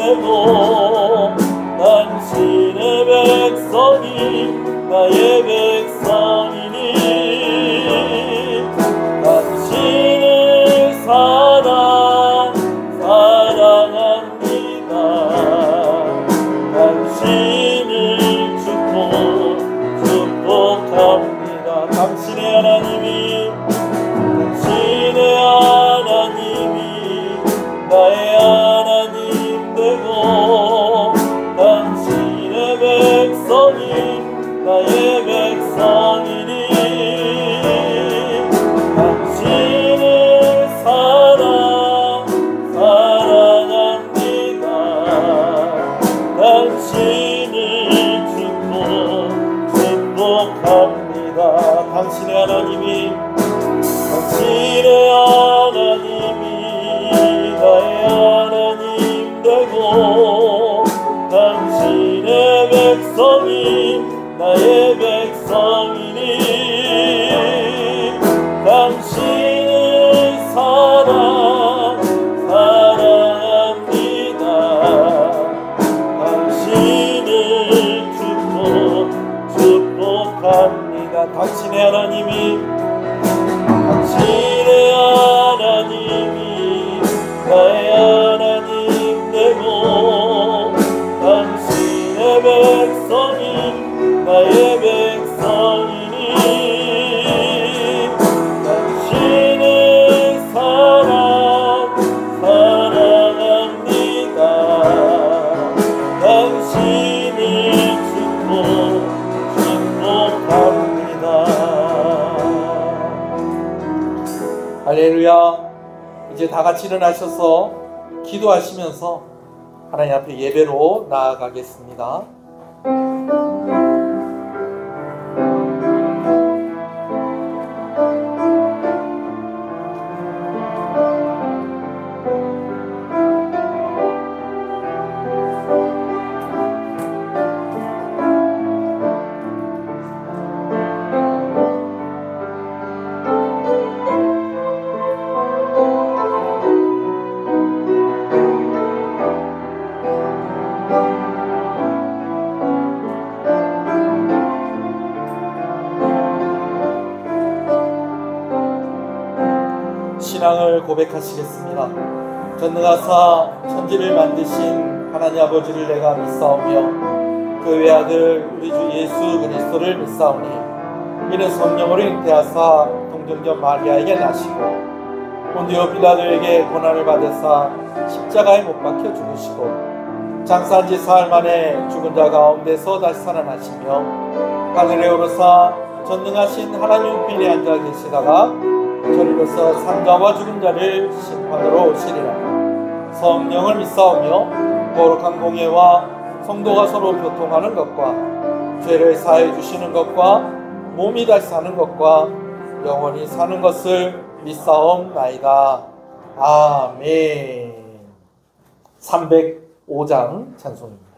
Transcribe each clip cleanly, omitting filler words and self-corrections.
되고 당신의 백성이 나의 백성이니 당신을 사랑합니다. 당신을 축복합니다. 당신의 하나님이 나의 하나님 되고 당신의 백성이 나의 백성이니 당신을 사랑합니다. 당신을 축복합니다. 당신의 하나님이 나의 하나님 되고 당신의 백성이 나의 백성이니 당신을 사랑합니다. 당신을 축복합니다. 당신의 하나님이 나의 하나님 되고 당신의 백성이 나의 백성이니 당신을 사랑합니다. 당신을 축복합니다. 할렐루야. 이제 다 같이 일어나셔서 기도하시면서 하나님 앞에 예배로 나아가겠습니다. 신앙을 고백하시겠습니다. 전능하사 천지를 만드신 하나님 아버지를 내가 믿사오며 그 외아들 우리 주 예수 그리스도를 믿사오니 이는 성령으로 잉태하사 동정녀 마리아에게 나시고 본디오 빌라도에게 고난을 받으사 십자가에 못 박혀 죽으시고 장사한 지 사흘 만에 죽은 자 가운데서 다시 살아나시며 하늘에 오르사 전능하신 하나님 우편에 앉아 계시다가 저리로서 산자와 죽은 자를 심판으로 오시리라. 성령을 믿사오며 거룩한 공예와 성도가 서로 교통하는 것과 죄를 사해 주시는 것과 몸이 다시 사는 것과 영원히 사는 것을 믿사옵나이다. 아멘. 305장 찬송입니다.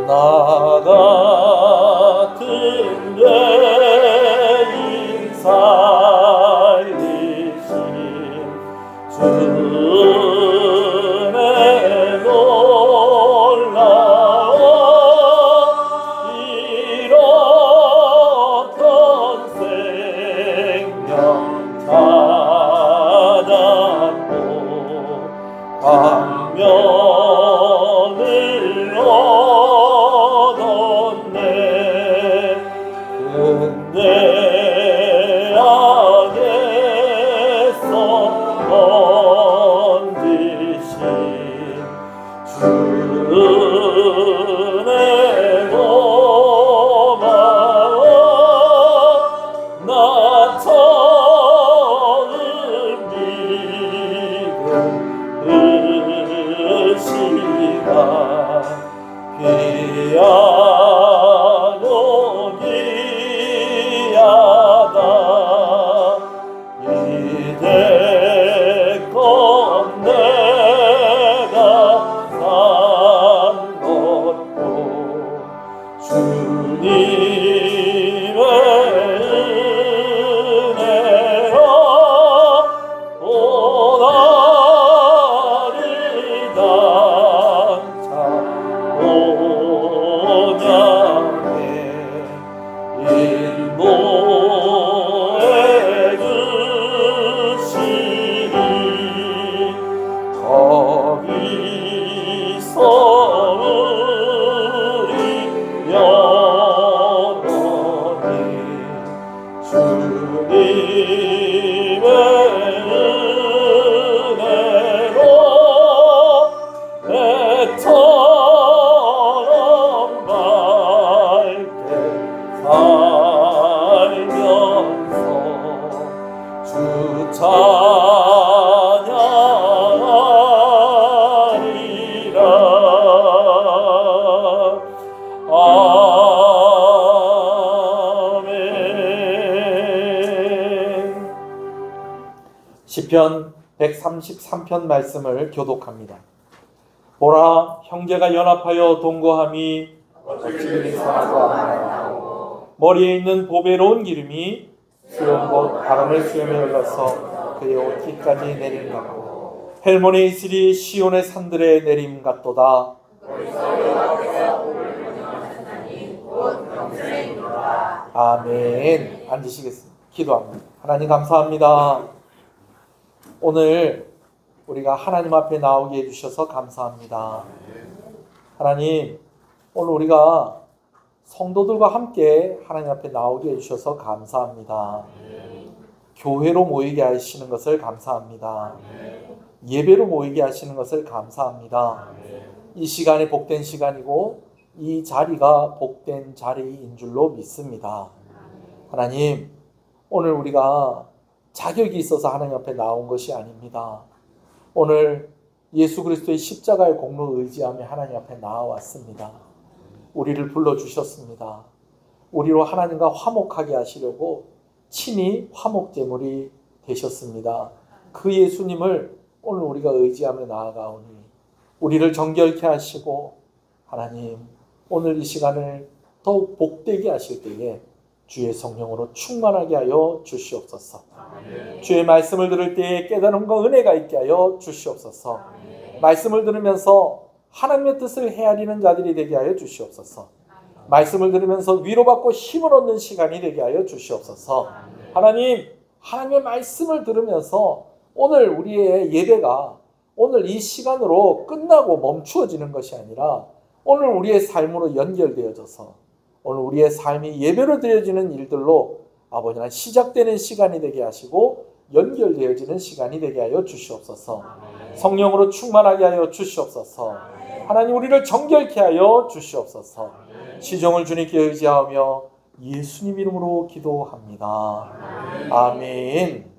나 같은 죄인 살리신 주의 놀라운 이렇던 생명 찾았고 광명을 내 안에서 번진 시편 133편 말씀을 교독합니다. 보라, 형제가 연합하여 동거함이 어찌 그리 선하고 아름다워. 머리에 있는 보배로운 기름이 수염 곧 바람의 수염에 흘러서 그의 옷 뒤까지 내림 같고 헬몬의 이슬이 시온의 산들에 내림 같도다. 아멘. 앉으시겠습니다. 기도합니다. 하나님 감사합니다. 오늘 우리가 하나님 앞에 나오게 해주셔서 감사합니다. 하나님, 오늘 우리가 성도들과 함께 하나님 앞에 나오게 해주셔서 감사합니다. 교회로 모이게 하시는 것을 감사합니다. 예배로 모이게 하시는 것을 감사합니다. 이 시간이 복된 시간이고 이 자리가 복된 자리인 줄로 믿습니다. 하나님, 오늘 우리가 자격이 있어서 하나님 앞에 나온 것이 아닙니다. 오늘 예수 그리스도의 십자가의 공로를 의지하며 하나님 앞에 나와왔습니다. 우리를 불러주셨습니다. 우리로 하나님과 화목하게 하시려고 친히 화목제물이 되셨습니다. 그 예수님을 오늘 우리가 의지하며 나아가오니 우리를 정결케 하시고 하나님, 오늘 이 시간을 더욱 복되게 하실 때에 주의 성령으로 충만하게 하여 주시옵소서. 주의 말씀을 들을 때에 깨달음과 은혜가 있게 하여 주시옵소서. 말씀을 들으면서 하나님의 뜻을 헤아리는 자들이 되게 하여 주시옵소서. 말씀을 들으면서 위로받고 힘을 얻는 시간이 되게 하여 주시옵소서. 하나님, 하나님의 말씀을 들으면서 오늘 우리의 예배가 오늘 이 시간으로 끝나고 멈추어지는 것이 아니라 오늘 우리의 삶으로 연결되어져서 오늘 우리의 삶이 예배로 드려지는 일들로 아버지 하나님 시작되는 시간이 되게 하시고 연결되어지는 시간이 되게 하여 주시옵소서. 성령으로 충만하게 하여 주시옵소서. 하나님, 우리를 정결케 하여 주시옵소서. 시종을 주님께 의지하며 예수님 이름으로 기도합니다. 아멘.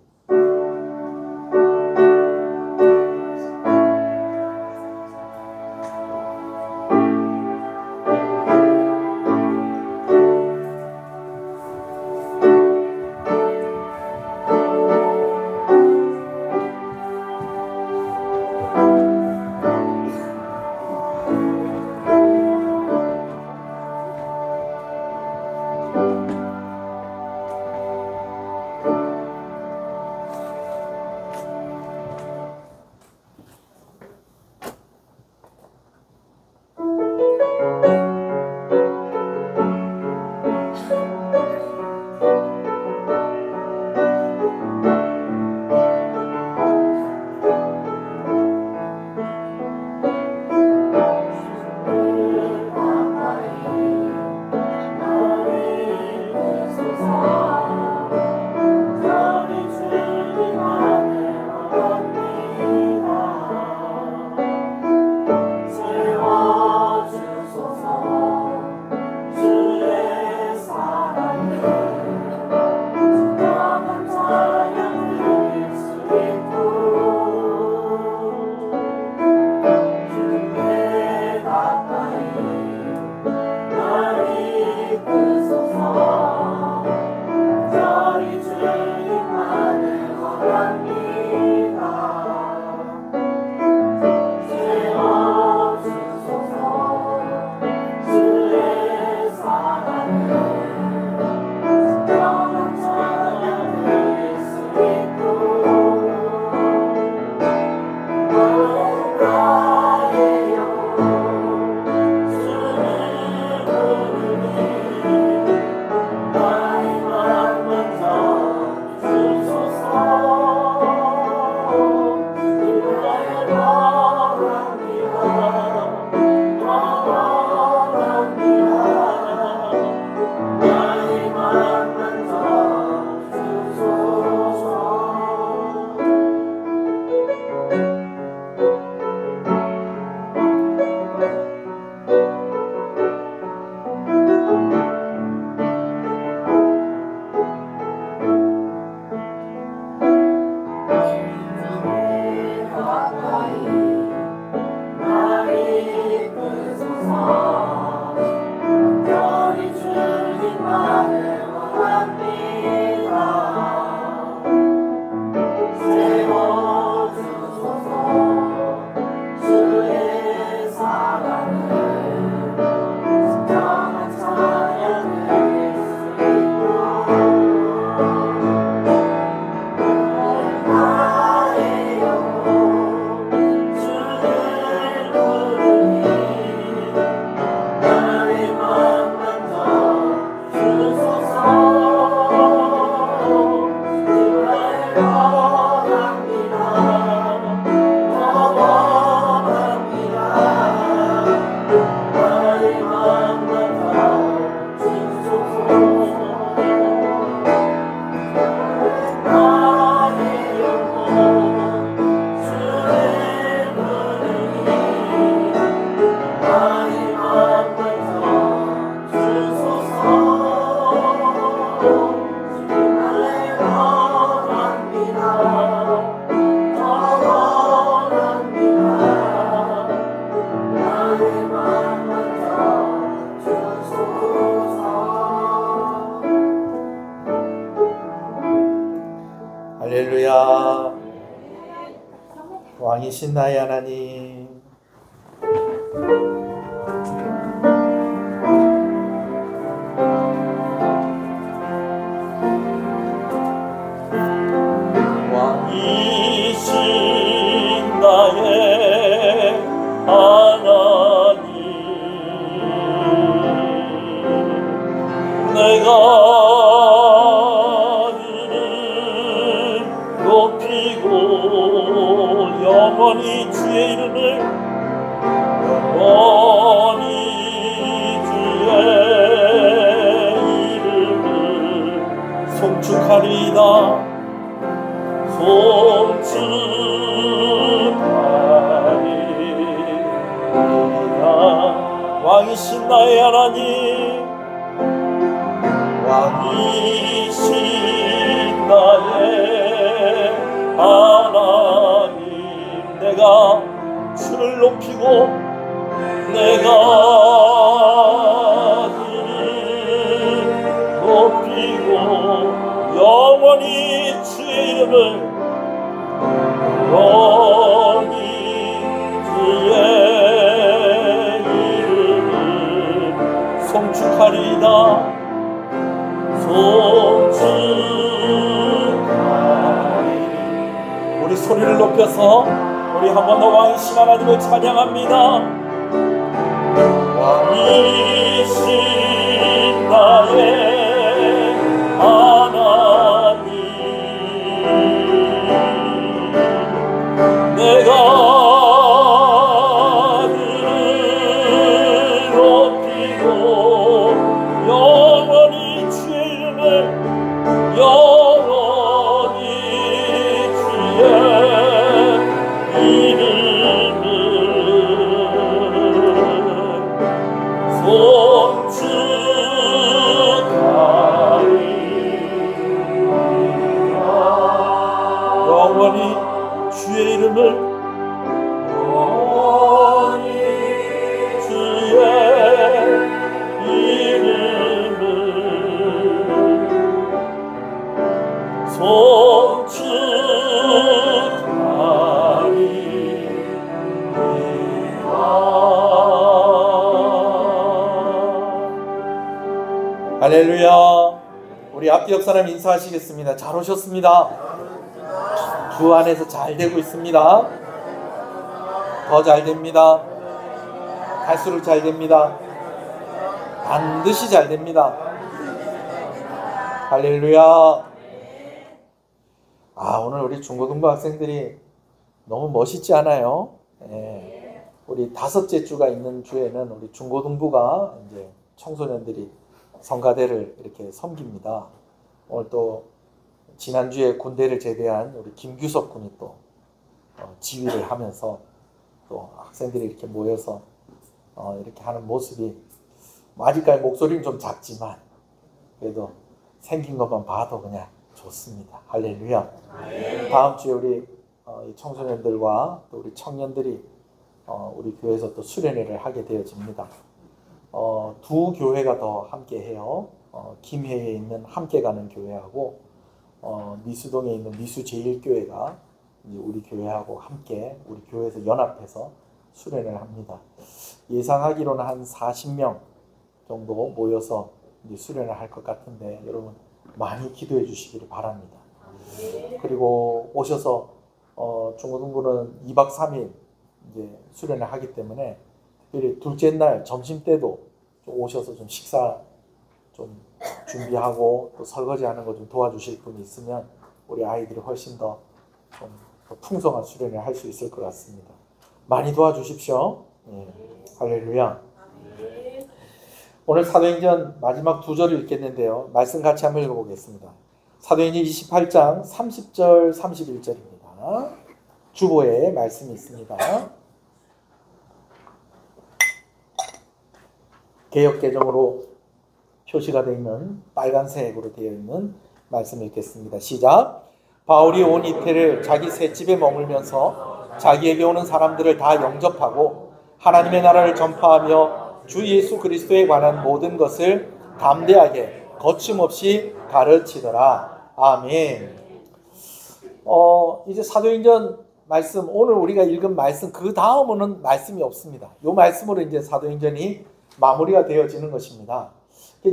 왕이신 나의 하나님, 왕이신 나의 하나님, 내가 주를 높이고 영원히 주의 이름을 송축하리이다. 왕이신 나의 하나님, 왕이신 나의 하나님, 내가 주를 높이고 내가 주를 높이고 영원히 주의 이름을 영원히 주의 이름을 송축하리이다. 우리 소리를 높여서 우리 한 번 더 왕이신 하나님을 찬양합니다. 왕이신 나의 하나님, 내가 주를 높이고 영원히 주의 이름을 영원히 주의 이름을 송축하리이다. 영원히 주의 이름을 영원히 주의 이름을 송축하리이다. 할렐루야. 우리 앞뒤 옆 사람 인사하시겠습니다. 잘 오셨습니다. 주 안에서 잘 되고 있습니다. 더 잘 됩니다. 갈수록 잘 됩니다. 반드시 잘 됩니다. 할렐루야. 오늘 우리 중고등부 학생들이 너무 멋있지 않아요? 예. 우리 5째 주가 있는 주에는 우리 중고등부가 이제 청소년들이 성가대를 이렇게 섬깁니다. 오늘 또 지난주에 군대를 제대한 우리 김규석 군이 또 지휘를 하면서 또 학생들이 이렇게 모여서 이렇게 하는 모습이 아직까지 목소리는 좀 작지만 그래도 생긴 것만 봐도 그냥 좋습니다. 할렐루야. 다음 주에 우리 청소년들과 또 우리 청년들이 우리 교회에서 또 수련회를 하게 되어집니다. 두 교회가 더 함께 해요. 김해에 있는 함께 가는 교회하고 미수동에 있는 미수제일교회가 우리 교회하고 함께 우리 교회에서 연합해서 수련을 합니다. 예상하기로는 한 40명 정도 모여서 이제 수련을 할 것 같은데 여러분 많이 기도해 주시기를 바랍니다. 그리고 오셔서 중고등부는 2박 3일 이제 수련을 하기 때문에 특별히 둘째 날 점심 때도 좀 오셔서 좀 식사 좀 준비하고 또 설거지하는 거 좀 도와주실 분이 있으면 우리 아이들이 훨씬 더 좀 더 풍성한 수련을 할 수 있을 것 같습니다. 많이 도와주십시오. 예. 할렐루야. 오늘 사도행전 마지막 2절을 읽겠는데요. 말씀 같이 한번 읽어보겠습니다. 사도행전 28장 30절 31절입니다. 주보에 말씀이 있습니다. 개역개정으로 표시가 되어 있는 빨간색으로 되어 있는 말씀 읽겠습니다. 시작. 바울이 온 이태를 자기 셋집에 머물면서 자기에게 오는 사람들을 다 영접하고 하나님의 나라를 전파하며 주 예수 그리스도에 관한 모든 것을 담대하게 거침없이 가르치더라. 아멘. 이제 사도행전 말씀, 오늘 우리가 읽은 말씀 그 다음은 말씀이 없습니다. 이 말씀으로 이제 사도행전이 마무리가 되어지는 것입니다.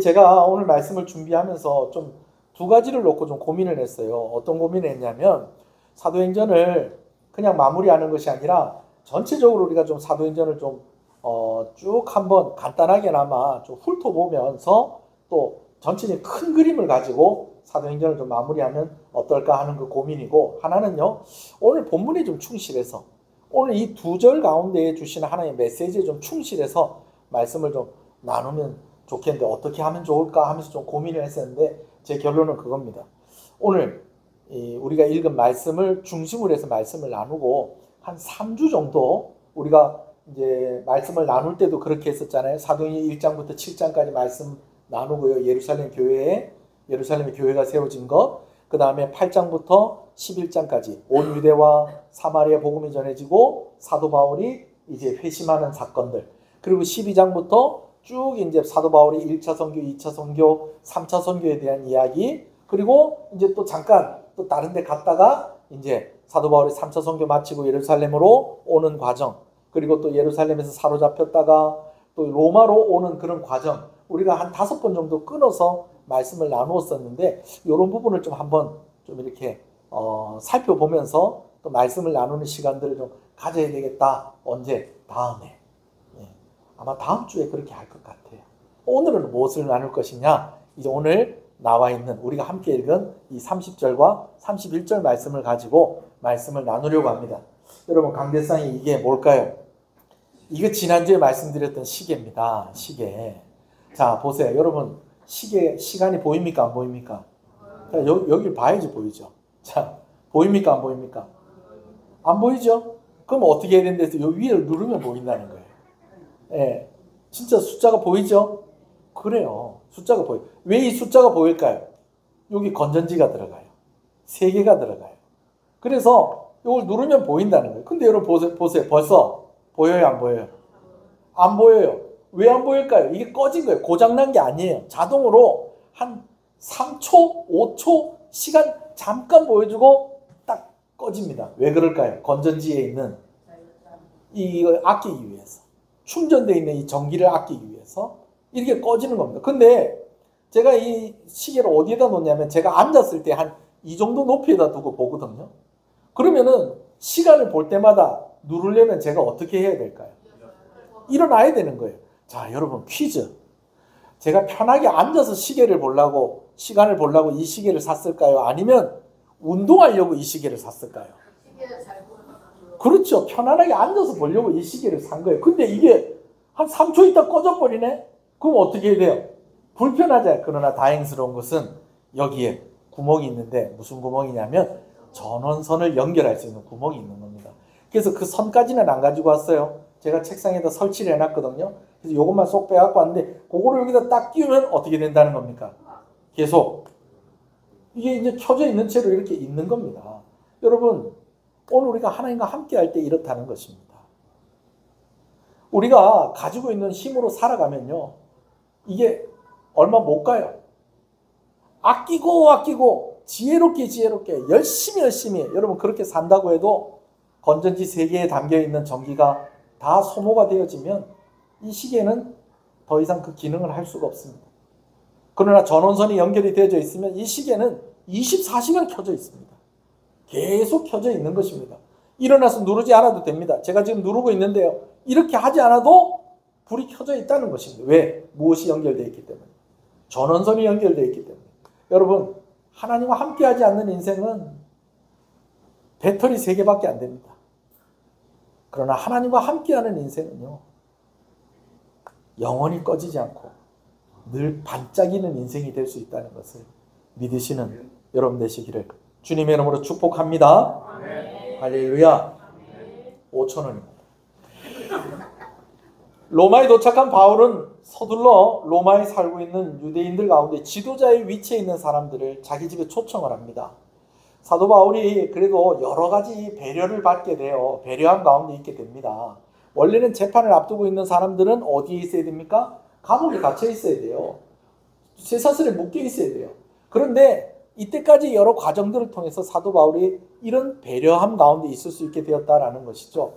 제가 오늘 말씀을 준비하면서 좀 두 가지를 놓고 좀 고민을 했어요. 어떤 고민을 했냐면 사도행전을 그냥 마무리하는 것이 아니라 전체적으로 우리가 좀 사도행전을 좀 쭉 한번 간단하게나마 좀 훑어보면서 또 전체적인 큰 그림을 가지고 사도행전을 좀 마무리하면 어떨까 하는 그 고민이고, 하나는요, 오늘 본문에 좀 충실해서 오늘 이 두 절 가운데에 주시는 하나님의 메시지에 좀 충실해서 말씀을 좀 나누면 좋겠는데 어떻게 하면 좋을까 하면서 좀 고민을 했었는데 제 결론은 그겁니다. 오늘 우리가 읽은 말씀을 중심으로 해서 말씀을 나누고 한 3주 정도 우리가 이제 말씀을 나눌 때도 그렇게 했었잖아요. 사도행전 1장부터 7장까지 말씀 나누고요. 예루살렘의 교회가 세워진 것, 그 다음에 8장부터 11장까지 온 유대와 사마리아 복음이 전해지고 사도 바울이 이제 회심하는 사건들, 그리고 12장부터 쭉 이제 사도 바울이 1차 선교, 2차 선교, 3차 선교에 대한 이야기, 그리고 이제 또 잠깐 또 다른 데 갔다가 이제 사도 바울이 3차 선교 마치고 예루살렘으로 오는 과정, 그리고 또 예루살렘에서 사로잡혔다가 또 로마로 오는 그런 과정, 우리가 한 5번 정도 끊어서 말씀을 나누었었는데 이런 부분을 좀 한번 좀 이렇게 살펴보면서 또 말씀을 나누는 시간들을 좀 가져야 되겠다. 언제? 다음에. 아마 다음 주에 그렇게 할 것 같아요. 오늘은 무엇을 나눌 것이냐? 이제 오늘 나와 있는 우리가 함께 읽은 이 30절과 31절 말씀을 가지고 말씀을 나누려고 합니다. 여러분, 강대상이 이게 뭘까요? 이거 지난주에 말씀드렸던 시계입니다. 시계. 자, 보세요. 여러분, 시간이 보입니까? 안 보입니까? 자, 여기를 봐야지 보이죠. 자, 보입니까? 안 보입니까? 안 보이죠? 그럼 어떻게 해야 되는데 요 위를 누르면 보인다는 거예요. 예, 진짜 숫자가 보이죠? 그래요. 숫자가 보여요. 왜 이 숫자가 보일까요? 여기 건전지가 들어가요. 3개가 들어가요. 그래서 이걸 누르면 보인다는 거예요. 근데 여러분 보세요. 벌써 보여요? 안 보여요? 안 보여요. 왜 안 보일까요? 이게 꺼진 거예요. 고장난 게 아니에요. 자동으로 한 3초, 5초 시간 잠깐 보여주고 딱 꺼집니다. 왜 그럴까요? 건전지에 있는 이걸 아끼기 위해서. 충전되어 있는 이 전기를 아끼기 위해서 이렇게 꺼지는 겁니다. 근데 제가 이 시계를 어디에다 놓냐면 제가 앉았을 때 한 이 정도 높이에다 두고 보거든요. 그러면은 시간을 볼 때마다 누르려면 제가 어떻게 해야 될까요? 일어나야 되는 거예요. 자, 여러분, 퀴즈. 제가 편하게 앉아서 시계를 보려고, 시간을 보려고 이 시계를 샀을까요? 아니면 운동하려고 이 시계를 샀을까요? 그렇죠. 편안하게 앉아서 보려고 이 시계를 산 거예요. 근데 이게 한 3초 있다 꺼져버리네? 그럼 어떻게 해야 돼요? 불편하잖아요. 그러나 다행스러운 것은 여기에 구멍이 있는데, 무슨 구멍이냐면 전원선을 연결할 수 있는 구멍이 있는 겁니다. 그래서 그 선까지는 안 가지고 왔어요. 제가 책상에다 설치를 해놨거든요. 그래서 이것만 쏙 빼갖고 왔는데 그거를 여기다 딱 끼우면 어떻게 된다는 겁니까? 계속 이게 이제 켜져 있는 채로 이렇게 있는 겁니다. 여러분, 오늘 우리가 하나님과 함께 할 때 이렇다는 것입니다. 우리가 가지고 있는 힘으로 살아가면요, 이게 얼마 못 가요. 아끼고 지혜롭게 열심히 여러분 그렇게 산다고 해도 건전지 3개에 담겨있는 전기가 다 소모가 되어지면 이 시계는 더 이상 그 기능을 할 수가 없습니다. 그러나 전원선이 연결이 되어져 있으면 이 시계는 24시간 켜져 있습니다. 계속 켜져 있는 것입니다. 일어나서 누르지 않아도 됩니다. 제가 지금 누르고 있는데요, 이렇게 하지 않아도 불이 켜져 있다는 것입니다. 왜? 무엇이 연결되어 있기 때문에? 전원선이 연결되어 있기 때문에. 여러분, 하나님과 함께하지 않는 인생은 배터리 3개밖에 안 됩니다. 그러나 하나님과 함께하는 인생은요, 영원히 꺼지지 않고 늘 반짝이는 인생이 될 수 있다는 것을 믿으시는 여러분 되시기를 주님의 이름으로 축복합니다. 아멘. 할렐루야. 5,000원입니다. 로마에 도착한 바울은 서둘러 로마에 살고 있는 유대인들 가운데 지도자의 위치에 있는 사람들을 자기 집에 초청을 합니다. 사도 바울이 그래도 여러 가지 배려를 받게 돼요. 배려한 가운데 있게 됩니다. 원래는 재판을 앞두고 있는 사람들은 어디에 있어야 됩니까? 감옥에 갇혀 있어야 돼요. 쇠사슬에 묶여 있어야 돼요. 그런데 이때까지 여러 과정들을 통해서 사도 바울이 이런 배려함 가운데 있을 수 있게 되었다라는 것이죠.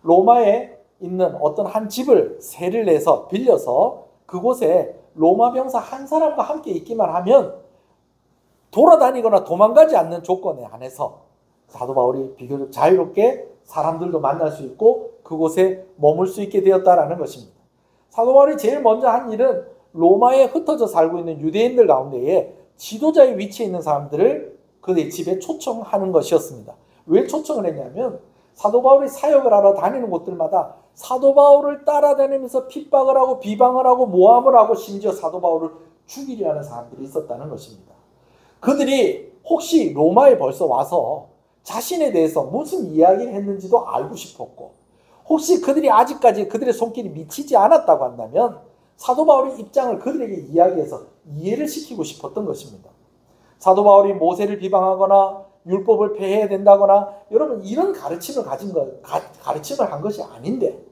로마에 있는 어떤 한 집을 세를 내서 빌려서 그곳에 로마 병사 한 사람과 함께 있기만 하면 돌아다니거나 도망가지 않는 조건에 한해서 사도 바울이 비교적 자유롭게 사람들도 만날 수 있고 그곳에 머물 수 있게 되었다라는 것입니다. 사도 바울이 제일 먼저 한 일은 로마에 흩어져 살고 있는 유대인들 가운데에 지도자의 위치에 있는 사람들을 그의 집에 초청하는 것이었습니다. 왜 초청을 했냐면 사도 바울이 사역을 하러 다니는 곳들마다 사도 바울을 따라다니면서 핍박을 하고 비방을 하고 모함을 하고 심지어 사도 바울을 죽이려 하는 사람들이 있었다는 것입니다. 그들이 혹시 로마에 벌써 와서 자신에 대해서 무슨 이야기를 했는지도 알고 싶었고 혹시 그들이 아직까지 그들의 손길이 미치지 않았다고 한다면 사도 바울의 입장을 그들에게 이야기해서 이해를 시키고 싶었던 것입니다. 사도 바울이 모세를 비방하거나 율법을 폐해야 된다거나 여러분 이런 가르침을 가르침을 한 것이 아닌데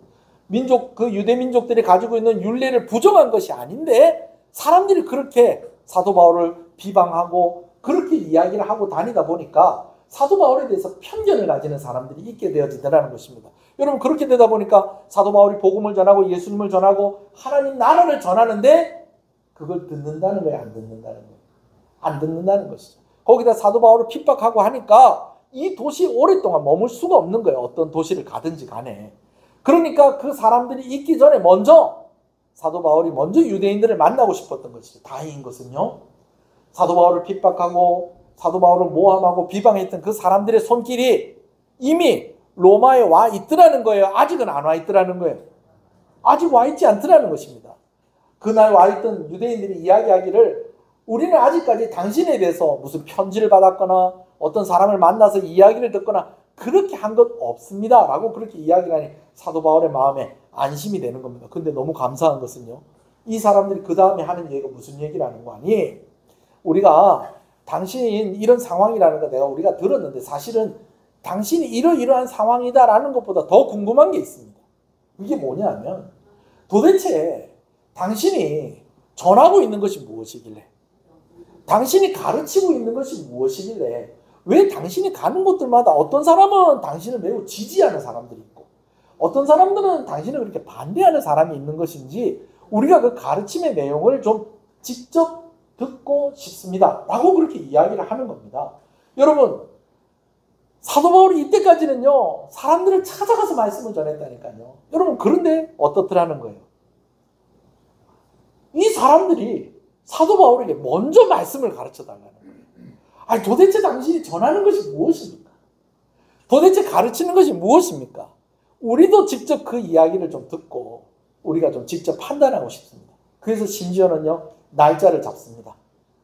그 유대 민족들이 가지고 있는 율례를 부정한 것이 아닌데 사람들이 그렇게 사도 바울을 비방하고 그렇게 이야기를 하고 다니다 보니까 사도 바울에 대해서 편견을 가지는 사람들이 있게 되어지더라는 것입니다. 여러분 그렇게 되다 보니까 사도 바울이 복음을 전하고 예수님을 전하고 하나님 나라를 전하는데 그걸 듣는다는 거예요? 안 듣는다는 거예요? 안 듣는다는 것이죠. 거기다 사도 바울을 핍박하고 하니까 이 도시에 오랫동안 머물 수가 없는 거예요. 어떤 도시를 가든지 간에. 그러니까 그 사람들이 있기 전에 사도 바울이 먼저 유대인들을 만나고 싶었던 것이죠. 다행인 것은요. 사도 바울을 핍박하고 사도 바울을 모함하고 비방했던 그 사람들의 손길이 이미 로마에 와 있더라는 거예요. 아직은 안 와 있더라는 거예요. 아직 와 있지 않더라는 것입니다. 그날 와 있던 유대인들이 이야기하기를 우리는 아직까지 당신에 대해서 무슨 편지를 받았거나 어떤 사람을 만나서 이야기를 듣거나 그렇게 한 것 없습니다. 라고 그렇게 이야기를 하니 사도 바울의 마음에 안심이 되는 겁니다. 근데 너무 감사한 것은요. 이 사람들이 그 다음에 하는 얘기가 무슨 얘기라는 거 아니? 우리가 당신이 이런 상황이라는 거 우리가 들었는데 사실은 당신이 이러이러한 상황이다라는 것보다 더 궁금한 게 있습니다. 이게 뭐냐면 도대체 당신이 전하고 있는 것이 무엇이길래 당신이 가르치고 있는 것이 무엇이길래 왜 당신이 가는 곳들마다 어떤 사람은 당신을 매우 지지하는 사람들이 있고 어떤 사람들은 당신을 그렇게 반대하는 사람이 있는 것인지 우리가 그 가르침의 내용을 좀 직접 듣고 싶습니다. 라고 그렇게 이야기를 하는 겁니다. 여러분 사도 바울이 이때까지는요 사람들을 찾아가서 말씀을 전했다니까요. 여러분 그런데 어떻더라는 거예요. 이 사람들이 사도 바울에게 먼저 말씀을 가르쳐 달라는 거예요. 아니 도대체 당신이 전하는 것이 무엇입니까? 도대체 가르치는 것이 무엇입니까? 우리도 직접 그 이야기를 좀 듣고 우리가 좀 직접 판단하고 싶습니다. 그래서 심지어는요 날짜를 잡습니다.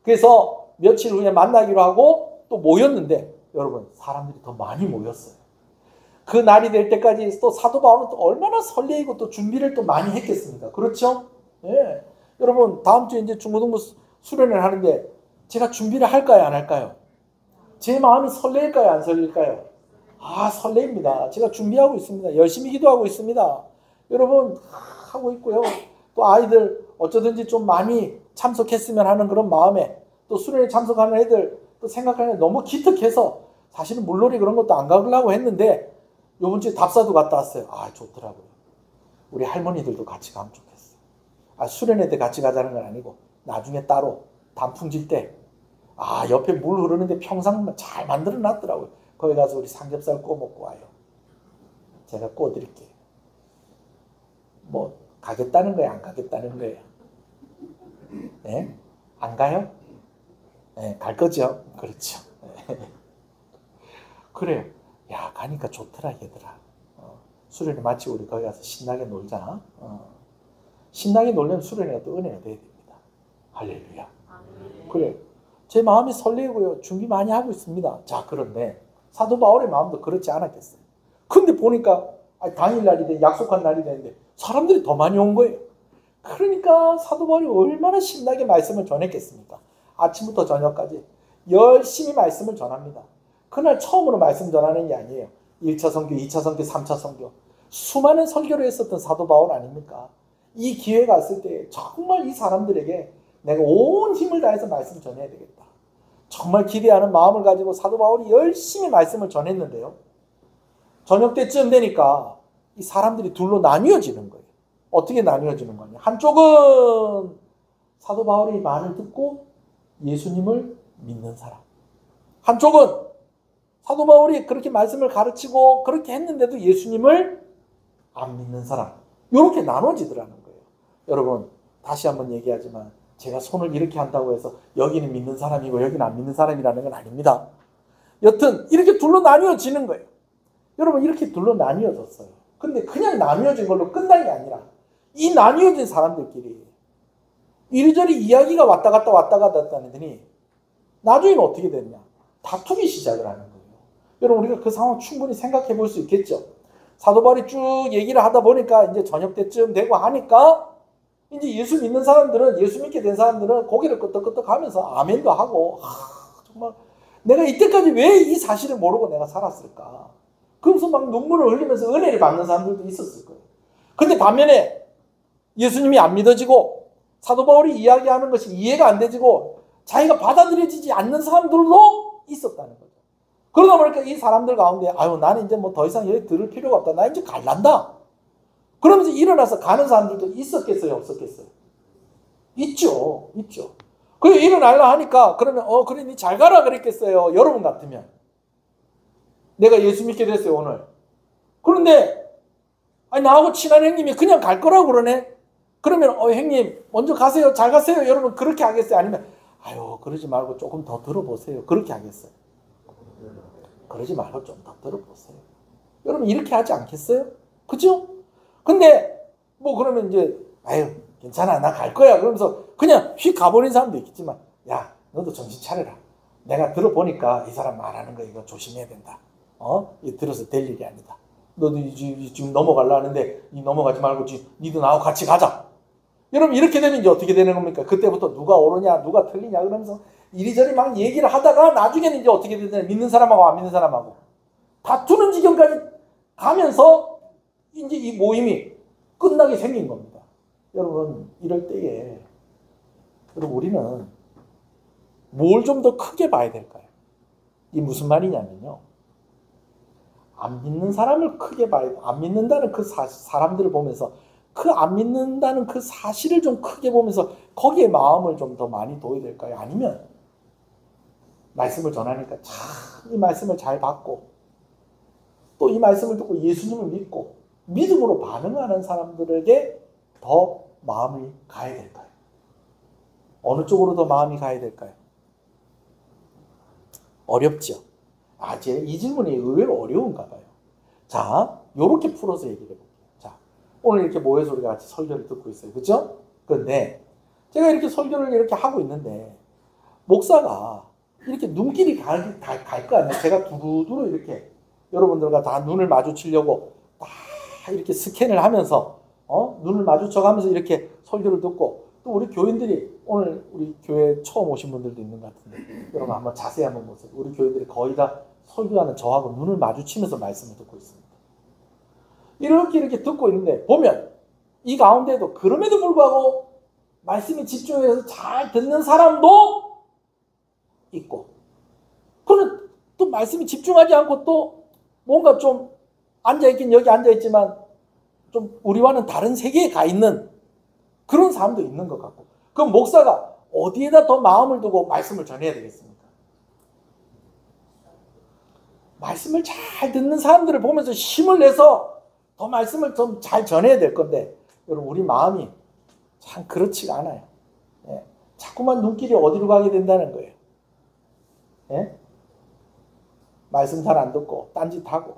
그래서 며칠 후에 만나기로 하고 또 모였는데 여러분 사람들이 더 많이 모였어요. 그 날이 될 때까지 또 사도 바울은 또 얼마나 설레이고 또 준비를 또 많이 했겠습니까? 그렇죠? 예. 여러분 다음 주에 이제 중고등부 수련을 하는데 제가 준비를 할까요? 안 할까요? 제 마음이 설레일까요? 안 설레일까요? 설레입니다. 제가 준비하고 있습니다. 열심히 기도하고 있습니다. 여러분 하고 있고요. 또 아이들 어쩌든지 좀 많이 참석했으면 하는 그런 마음에 또 수련회 참석하는 애들 또 생각하는 너무 기특해서 사실은 물놀이 그런 것도 안 가려고 했는데 요번 주에 답사도 갔다 왔어요. 좋더라고요. 우리 할머니들도 같이 가면 좋겠어요. 수련회 때 같이 가자는 건 아니고 나중에 따로 단풍질 때 옆에 물 흐르는데 평상 잘 만들어 놨더라고요. 거기 가서 우리 삼겹살 구워 먹고 와요. 제가 구워 드릴게요. 뭐 가겠다는 거예요? 안 가겠다는 거예요? 네? 안 가요? 네, 갈 거죠? 그렇죠. 그래요. 야, 가니까 좋더라, 얘들아. 수련회 마치고 우리 거기 가서 신나게 놀자. 신나게 놀려면 수련회가 또 은혜가 돼야 됩니다. 할렐루야. 그래요. 제 마음이 설레고요. 준비 많이 하고 있습니다. 자, 그런데 사도 바울의 마음도 그렇지 않았겠어요. 근데 보니까 당일날이 약속한 날이 되는데 사람들이 더 많이 온 거예요. 그러니까 사도 바울이 얼마나 신나게 말씀을 전했겠습니까? 아침부터 저녁까지 열심히 말씀을 전합니다. 그날 처음으로 말씀 전하는 게 아니에요. 1차 선교, 2차 선교, 3차 선교. 수많은 설교를 했었던 사도 바울 아닙니까? 이 기회가 왔을 때 정말 이 사람들에게 내가 온 힘을 다해서 말씀 전해야 되겠다. 정말 기대하는 마음을 가지고 사도 바울이 열심히 말씀을 전했는데요. 저녁 때쯤 되니까 이 사람들이 둘로 나뉘어지는 거예요. 어떻게 나뉘어지는 거냐? 한쪽은 사도 바울의 말을 듣고 예수님을 믿는 사람. 한쪽은 사도 바울이 그렇게 말씀을 가르치고 그렇게 했는데도 예수님을 안 믿는 사람. 이렇게 나눠지더라는 거예요. 여러분, 다시 한번 얘기하지만 제가 손을 이렇게 한다고 해서 여기는 믿는 사람이고 여기는 안 믿는 사람이라는 건 아닙니다. 여튼 이렇게 둘로 나뉘어지는 거예요. 여러분, 이렇게 둘로 나뉘어졌어요. 근데 그냥 나뉘어진 걸로 끝난 게 아니라 이 나뉘어진 사람들끼리 이리저리 이야기가 왔다 갔다 하더니 나중에는 어떻게 됐냐? 다투기 시작을 하는 거예요. 여러분, 우리가 그 상황 충분히 생각해 볼 수 있겠죠? 사도 바울이 쭉 얘기를 하다 보니까 이제 저녁 때쯤 되고 하니까 이제 예수 믿는 사람들은, 예수 믿게 된 사람들은 고개를 끄덕끄덕 하면서 아멘도 하고, 정말 내가 이때까지 왜 이 사실을 모르고 내가 살았을까? 그러면서 막 눈물을 흘리면서 은혜를 받는 사람들도 있었을 거예요. 근데 반면에 예수님이 안 믿어지고 사도 바울이 이야기하는 것이 이해가 안 되지고 자기가 받아들여지지 않는 사람들도 있었다는 거죠. 그러다 보니까 이 사람들 가운데 나는 이제 뭐 더 이상 여기 들을 필요가 없다. 나 이제 갈란다. 그러면서 일어나서 가는 사람들도 있었겠어요? 없었겠어요? 있죠. 그리고 일어나려 하니까 그러면 그래 니 잘 가라 그랬겠어요? 여러분 같으면. 내가 예수 믿게 됐어요 오늘. 그런데 나하고 친한 형님이 그냥 갈 거라고 그러네. 그러면 형님 먼저 가세요. 잘 가세요. 여러분 그렇게 하겠어요? 아니면 그러지 말고 조금 더 들어보세요. 그렇게 하겠어요? 그러지 말고 좀 더 들어보세요. 여러분 이렇게 하지 않겠어요? 그죠? 근데 뭐 그러면 이제 괜찮아 나 갈 거야 그러면서 그냥 휙 가버린 사람도 있겠지만 야 너도 정신 차려라. 내가 들어보니까 이 사람 말하는 거 이거 조심해야 된다. 이 들어서 될 일이 아니다. 너도 지금 넘어가려 하는데 넘어가지 말고 니도 나하고 같이 가자. 여러분 이렇게 되면 이제 어떻게 되는 겁니까? 그때부터 누가 옳으냐 누가 틀리냐 그러면서 이리저리 막 얘기를 하다가 나중에는 이제 어떻게 되냐 믿는 사람하고 안 믿는 사람하고 다투는 지경까지 가면서 이제 이 모임이 끝나게 생긴 겁니다. 여러분 이럴 때에 여러분 우리는 뭘 좀 더 크게 봐야 될까요? 이 무슨 말이냐면요. 안 믿는 사람을 크게 봐야 돼. 안 믿는다는 그 사람들을 보면서 그 안 믿는다는 그 사실을 좀 크게 보면서 거기에 마음을 좀 더 많이 둬야 될까요? 아니면 말씀을 전하니까 참 이 말씀을 잘 받고 또 이 말씀을 듣고 예수님을 믿고 믿음으로 반응하는 사람들에게 더 마음이 가야 될까요? 어느 쪽으로 더 마음이 가야 될까요? 어렵죠. 이 질문이 의외로 어려운가 봐요. 자, 요렇게 풀어서 얘기를 해볼게요. 자, 오늘 이렇게 모여서 우리가 같이 설교를 듣고 있어요. 그죠? 그런데 제가 이렇게 설교를 이렇게 하고 있는데 목사가 이렇게 눈길이 갈 거 아니에요. 제가 두루두루 이렇게 여러분들과 다 눈을 마주치려고 딱 이렇게 스캔을 하면서 눈을 마주쳐가면서 이렇게 설교를 듣고 또 우리 교인들이 오늘 우리 교회 처음 오신 분들도 있는 것 같은데 여러분 한번 자세히 한번 보세요. 우리 교인들이 거의 다 설교하는 저하고 눈을 마주치면서 말씀을 듣고 있습니다. 이렇게 듣고 있는데 보면 이 가운데도 그럼에도 불구하고 말씀에 집중해서 잘 듣는 사람도 있고 그는 또 말씀에 집중하지 않고 또 뭔가 좀 앉아있긴 여기 앉아있지만 좀 우리와는 다른 세계에 가 있는 그런 사람도 있는 것 같고 그럼 목사가 어디에다 더 마음을 두고 말씀을 전해야 되겠습니까? 말씀을 잘 듣는 사람들을 보면서 힘을 내서 더 말씀을 좀 잘 전해야 될 건데 여러분 우리 마음이 참 그렇지가 않아요. 자꾸만 눈길이 어디로 가게 된다는 거예요. 말씀 잘 안 듣고 딴짓하고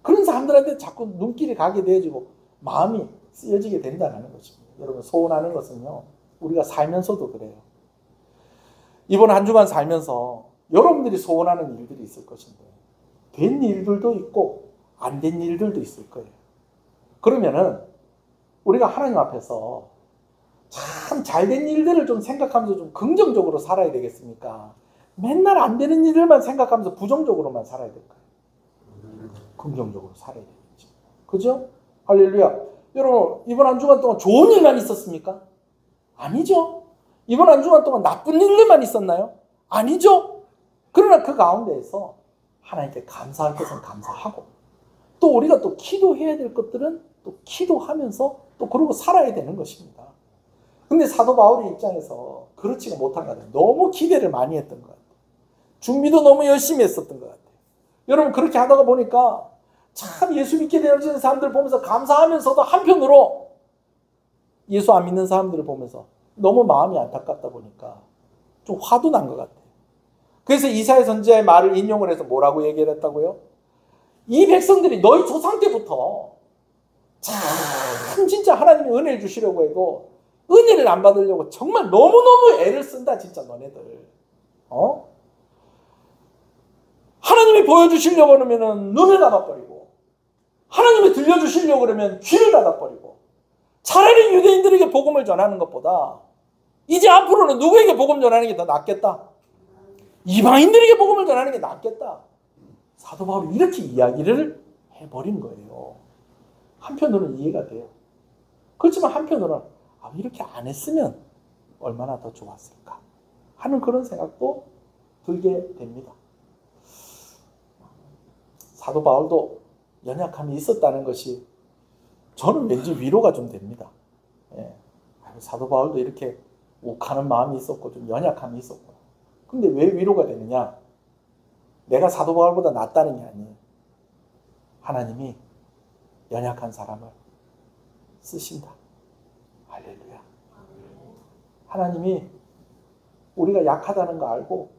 그런 사람들한테 자꾸 눈길이 가게 되어지고 마음이 쓰여지게 된다는 것입니다. 여러분 소원하는 것은요. 우리가 살면서도 그래요. 이번 한 주간 살면서 여러분들이 소원하는 일들이 있을 것인데 된 일들도 있고 안 된 일들도 있을 거예요. 그러면은 우리가 하나님 앞에서 참 잘된 일들을 좀 생각하면서 좀 긍정적으로 살아야 되겠습니까? 맨날 안 되는 일들만 생각하면서 부정적으로만 살아야 될까요? 긍정적으로 살아야 되겠죠. 그죠? 할렐루야. 여러분 이번 한 주간 동안 좋은 일만 있었습니까? 아니죠. 이번 한 주간 동안 나쁜 일들만 있었나요? 아니죠. 그러나 그 가운데에서 하나님께 감사할 것은 감사하고, 또 우리가 또 기도해야 될 것들은 또 기도하면서 또 그러고 살아야 되는 것입니다. 근데 사도 바울의 입장에서 그렇지가 못한 것 같아요. 너무 기대를 많이 했던 것 같아요. 준비도 너무 열심히 했었던 것 같아요. 여러분, 그렇게 하다가 보니까 참 예수 믿게 되어지는 사람들 보면서 감사하면서도 한편으로 예수 안 믿는 사람들을 보면서 너무 마음이 안타깝다 보니까 좀 화도 난 것 같아요. 그래서 이사야 선지자의 말을 인용을 해서 뭐라고 얘기를 했다고요? 이 백성들이 너희 조상 때부터 참 진짜 하나님이 은혜를 주시려고 해도 은혜를 안 받으려고 정말 너무너무 애를 쓴다, 진짜 너네들. 하나님이 보여주시려고 그러면 눈을 닫아버리고, 하나님이 들려주시려고 그러면 귀를 닫아버리고, 차라리 유대인들에게 복음을 전하는 것보다 이제 앞으로는 누구에게 복음 전하는 게 더 낫겠다? 이방인들에게 복음을 전하는 게 낫겠다. 사도 바울이 이렇게 이야기를 해버린 거예요. 한편으로는 이해가 돼요. 그렇지만 한편으로는 이렇게 안 했으면 얼마나 더 좋았을까 하는 그런 생각도 들게 됩니다. 사도 바울도 연약함이 있었다는 것이 저는 왠지 위로가 좀 됩니다. 사도 바울도 이렇게 욱하는 마음이 있었고 좀 연약함이 있었고. 근데 왜 위로가 되느냐? 내가 사도 바울보다 낫다는 게 아니에요. 하나님이 연약한 사람을 쓰신다. 할렐루야. 하나님이 우리가 약하다는 거 알고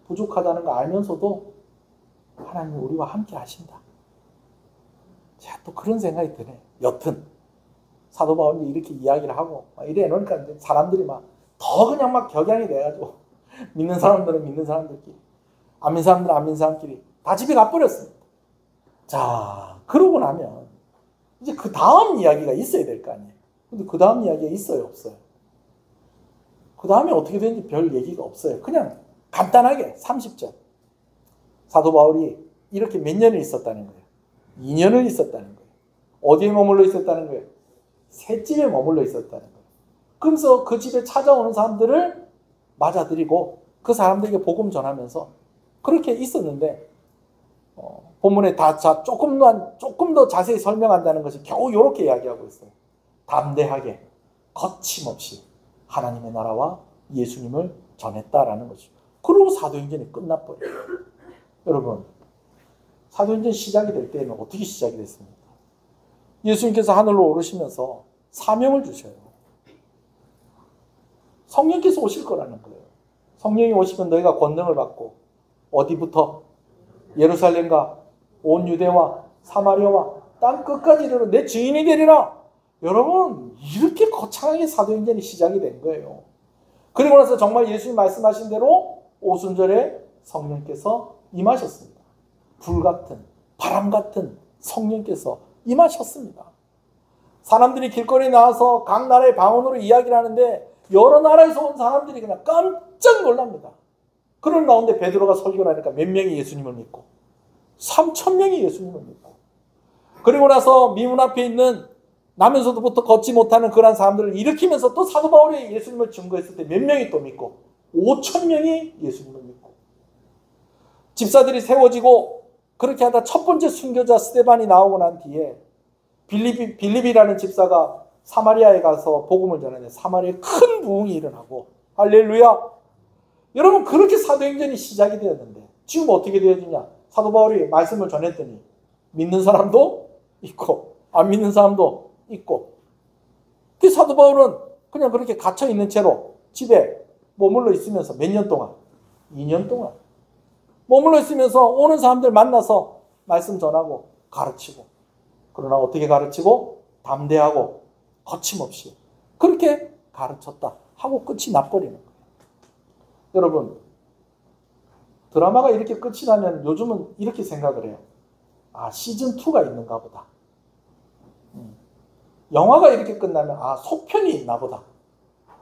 부족하다는 거 알면서도 하나님이 우리와 함께 하신다. 제가 또 그런 생각이 드네. 여튼 사도 바울이 이렇게 이야기를 하고 이래 놓으니까 사람들이 막 더 그냥 막 격양이 돼가지고 믿는 사람들은 믿는 사람들끼리, 안 믿는 사람들은 안 믿는 사람끼리 다 집에 가버렸습니다. 자, 그러고 나면 이제 그 다음 이야기가 있어야 될 거 아니에요. 근데 그 다음 이야기가 있어요, 없어요? 그 다음에 어떻게 되는지 별 얘기가 없어요. 그냥 간단하게 30절. 사도 바울이 이렇게 몇 년을 있었다는 거예요. 2년을 있었다는 거예요. 어디에 머물러 있었다는 거예요? 새 집에 머물러 있었다는 거예요. 그러면서 그 집에 찾아오는 사람들을 맞아들이고 그 사람들에게 복음 전하면서 그렇게 있었는데, 본문에 조금 더 자세히 설명한다는 것이 겨우 이렇게 이야기하고 있어요. 담대하게 거침없이 하나님의 나라와 예수님을 전했다라는 거죠. 그리고 사도행전이 끝나버려요. 여러분, 사도행전 시작이 될 때에는 어떻게 시작이 됐습니까? 예수님께서 하늘로 오르시면서 사명을 주셔요. 성령께서 오실 거라는 거예요. 성령이 오시면 너희가 권능을 받고 어디부터? 예루살렘과 온 유대와 사마리아와 땅 끝까지 이르러 내 증인이 되리라. 여러분, 이렇게 거창하게 사도행전이 시작이 된 거예요. 그리고 나서 정말 예수님 말씀하신 대로 오순절에 성령께서 임하셨습니다. 불같은 바람 같은 성령께서 임하셨습니다. 사람들이 길거리에 나와서 각 나라의 방언으로 이야기를 하는데 여러 나라에서 온 사람들이 그냥 깜짝 놀랍니다. 그런 가운데 베드로가 설교를 하니까 몇 명이 예수님을 믿고 3,000명이 예수님을 믿고, 그리고 나서 미문 앞에 있는 나면서부터 걷지 못하는 그런 사람들을 일으키면서 또 사도 바울이 예수님을 증거했을 때 몇 명이 또 믿고 5,000명이 예수님을 믿고, 집사들이 세워지고 그렇게 하다 첫 번째 순교자 스데반이 나오고 난 뒤에 빌립이라는 집사가 사마리아에 가서 복음을 전하는데 사마리아에 큰 부흥이 일어나고, 할렐루야. 여러분, 그렇게 사도행전이 시작이 되었는데 지금 어떻게 되어지냐? 사도 바울이 말씀을 전했더니 믿는 사람도 있고 안 믿는 사람도 있고, 그 사도 바울은 그냥 그렇게 갇혀 있는 채로 집에 머물러 있으면서 몇 년 동안? 2년 동안 머물러 있으면서 오는 사람들 만나서 말씀 전하고 가르치고, 그러나 어떻게 가르치고? 담대하고 거침없이 그렇게 가르쳤다 하고 끝이 나버리는 거예요. 여러분, 드라마가 이렇게 끝이 나면 요즘은 이렇게 생각을 해요. 시즌2가 있는가 보다. 영화가 이렇게 끝나면 속편이 있나 보다.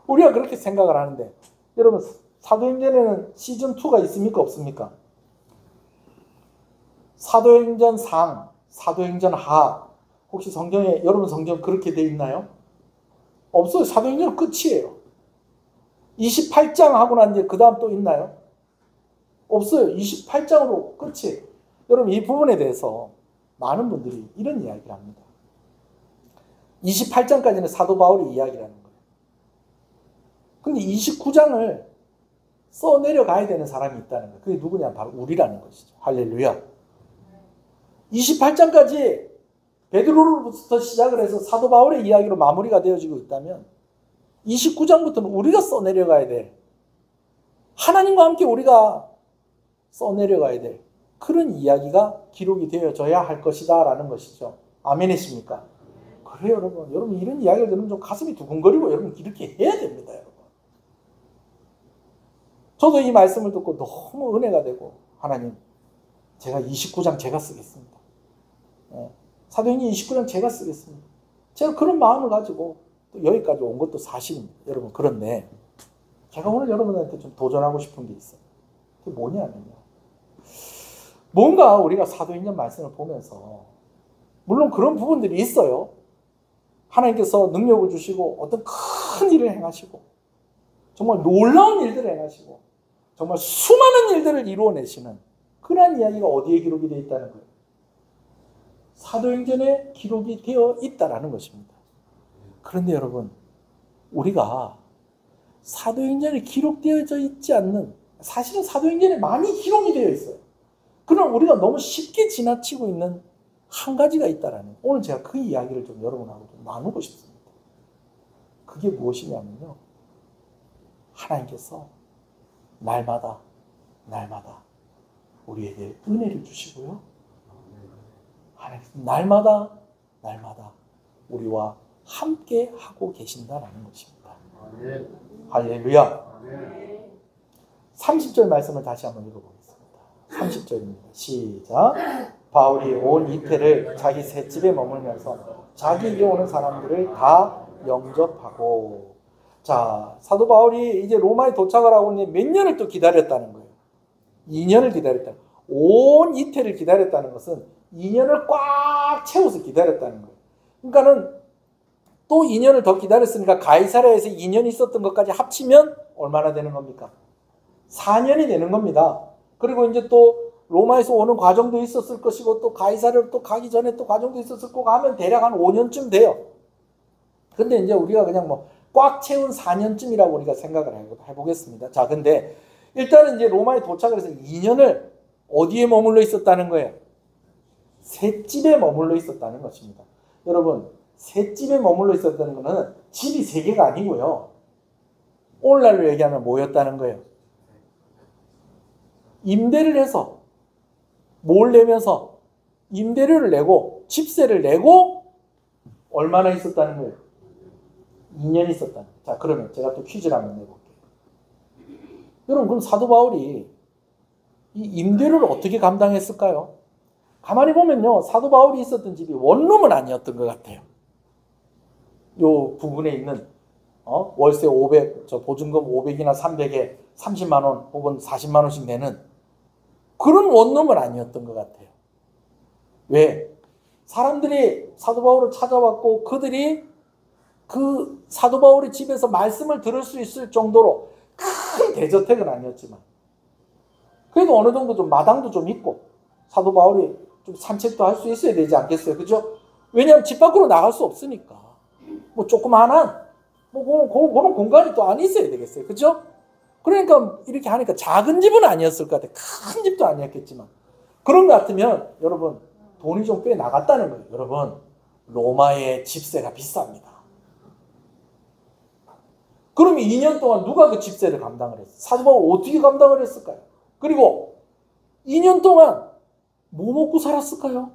우리가 그렇게 생각을 하는데, 여러분, 사도행전에는 시즌2가 있습니까? 없습니까? 사도행전 상, 사도행전 하, 혹시 성경에, 여러분 성경 그렇게 되어 있나요? 없어요. 사도행전은 끝이에요. 28장 하고 난 뒤에 그 다음 또 있나요? 없어요. 28장으로 끝이. 여러분 이 부분에 대해서 많은 분들이 이런 이야기를 합니다. 28장까지는 사도 바울의 이야기라는 거예요. 근데 29장을 써내려가야 되는 사람이 있다는 거예요. 그게 누구냐? 바로 우리라는 것이죠. 할렐루야. 28장까지 베드로로부터 시작을 해서 사도 바울의 이야기로 마무리가 되어지고 있다면 29장부터는 우리가 써내려가야 돼. 하나님과 함께 우리가 써내려가야 돼. 그런 이야기가 기록이 되어져야 할 것이다 라는 것이죠. 아멘이십니까? 그래요 여러분. 여러분 이런 이야기를 들으면 좀 가슴이 두근거리고 여러분 이렇게 해야 됩니다. 여러분. 저도 이 말씀을 듣고 너무 은혜가 되고 하나님 제가 29장 제가 쓰겠습니다. 사도행전 29장 제가 쓰겠습니다. 제가 그런 마음을 가지고 또 여기까지 온 것도 사실입니다. 여러분 그런데 제가 오늘 여러분한테 좀 도전하고 싶은 게 있어요. 그게 뭐냐면요. 뭔가 우리가 사도행전 말씀을 보면서 물론 그런 부분들이 있어요. 하나님께서 능력을 주시고 어떤 큰 일을 행하시고 정말 놀라운 일들을 행하시고 정말 수많은 일들을 이루어내시는 그러한 이야기가 어디에 기록이 되어 있다는 거예요? 사도행전에 기록이 되어 있다라는 것입니다. 그런데 여러분 우리가 사도행전에 기록되어져 있지 않는 사실은 사도행전에 많이 기록이 되어 있어요. 그럼 우리가 너무 쉽게 지나치고 있는 한 가지가 있다라는 오늘 제가 그 이야기를 좀 여러분하고 좀 나누고 싶습니다. 그게 무엇이냐면요. 하나님께서 날마다 우리에게 은혜를 주시고요. 하나님께서 날마다 우리와 함께 하고 계신다라는 것입니다. 할렐루야. 30절 말씀을 다시 한번 읽어보겠습니다. 30절입니다. 시작. 바울이 온 이태를 자기 셋집에 머물면서 자기에게 오는 사람들을 다 영접하고. 자, 사도 바울이 이제 로마에 도착을 하고 몇 년을 또 기다렸다는 거예요. 2년을 기다렸다. 온 이태를 기다렸다는 것은 2년을 꽉 채워서 기다렸다는 거예요. 그러니까는 또 2년을 더 기다렸으니까 가이사랴에서 2년 있었던 것까지 합치면 얼마나 되는 겁니까? 4년이 되는 겁니다. 그리고 이제 또 로마에서 오는 과정도 있었을 것이고 또 가이사랴로 또 가기 전에 또 과정도 있었을 거고 하면 대략 한 5년쯤 돼요. 근데 이제 우리가 그냥 뭐 꽉 채운 4년쯤이라고 우리가 생각을 해보겠습니다. 자, 근데 일단은 이제 로마에 도착을 해서 2년을 어디에 머물러 있었다는 거예요? 셋집에 머물러 있었다는 것입니다. 여러분, 셋집에 머물러 있었다는 것은 집이 3개가 아니고요. 오늘날로 얘기하면 뭐였다는 거예요? 임대를 해서 뭘 내면서 임대료를 내고 집세를 내고 얼마나 있었다는 거예요? 2년 있었다는 거예요. 자, 그러면 제가 또 퀴즈를 한번 내볼게요. 여러분, 그럼 사도 바울이 이 임대료를 어떻게 감당했을까요? 가만히 보면요, 사도 바울이 있었던 집이 원룸은 아니었던 것 같아요. 요 부분에 있는 월세 500, 보증금 500이나 300에 30만 원 혹은 40만 원씩 내는 그런 원룸은 아니었던 것 같아요. 왜? 사람들이 사도 바울을 찾아왔고 그들이 그 사도 바울의 집에서 말씀을 들을 수 있을 정도로 큰 대저택은 아니었지만 그래도 어느 정도 좀 마당도 좀 있고 사도 바울이 좀 산책도 할 수 있어야 되지 않겠어요? 그죠? 왜냐하면 집 밖으로 나갈 수 없으니까. 뭐 조그마한 그런 공간이 또 안에 있어야 되겠어요. 그죠? 그러니까 이렇게 하니까 작은 집은 아니었을 것 같아요. 큰 집도 아니었겠지만. 그런 것 같으면 여러분 돈이 좀 꽤 나갔다는 거예요. 여러분 로마의 집세가 비쌉니다. 그러면 2년 동안 누가 그 집세를 감당을 했어요? 사도 바울 어떻게 감당을 했을까요? 그리고 2년 동안 뭐 먹고 살았을까요?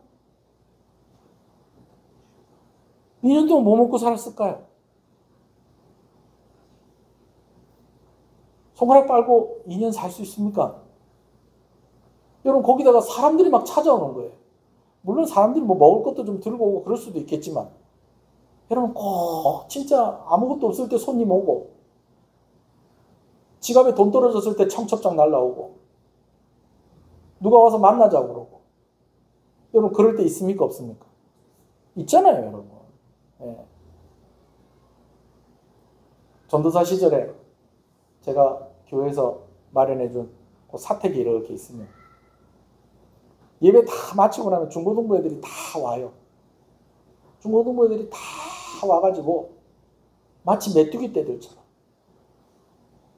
2년 동안 뭐 먹고 살았을까요? 손가락 빨고 2년 살 수 있습니까? 여러분 거기다가 사람들이 막 찾아오는 거예요. 물론 사람들이 뭐 먹을 것도 좀 들고 오고 그럴 수도 있겠지만 여러분 꼭 진짜 아무것도 없을 때 손님 오고 지갑에 돈 떨어졌을 때 청첩장 날라오고 누가 와서 만나자고 그러고 여러분 그럴 때 있습니까 없습니까? 있잖아요 여러분. 예. 전도사 시절에 제가 교회에서 마련해준 그 사택이 이렇게 있으면 예배 다 마치고 나면 중고등부 애들이 다 와요. 중고등부 애들이 다 와가지고 마치 메뚜기 떼들처럼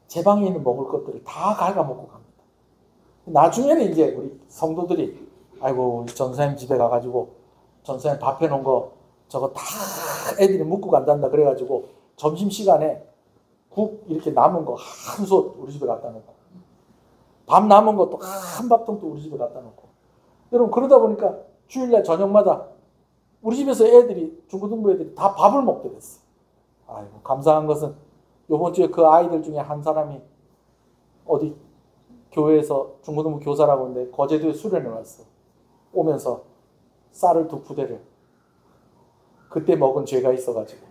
제 방에 있는 먹을 것들을 다 갉아먹고 갑니다. 나중에는 이제 우리 성도들이 아이고 전사님 집에 가가지고 전사님 밥 해놓은 거 저거 다 애들이 묵고 간단다 그래가지고 점심시간에 국 이렇게 남은 거 한 솥 우리 집에 갖다 놓고 밥 남은 것도 한 밥통도 우리 집에 갖다 놓고 여러분 그러다 보니까 주일날 저녁마다 우리 집에서 애들이 중고등부 애들이 다 밥을 먹게 됐어. 아이고 감사한 것은 이번 주에 그 아이들 중에 한 사람이 어디 교회에서 중고등부 교사라고 하는데 거제도에 수련회 왔어. 오면서 쌀을 2푸대를 그때 먹은 죄가 있어가지고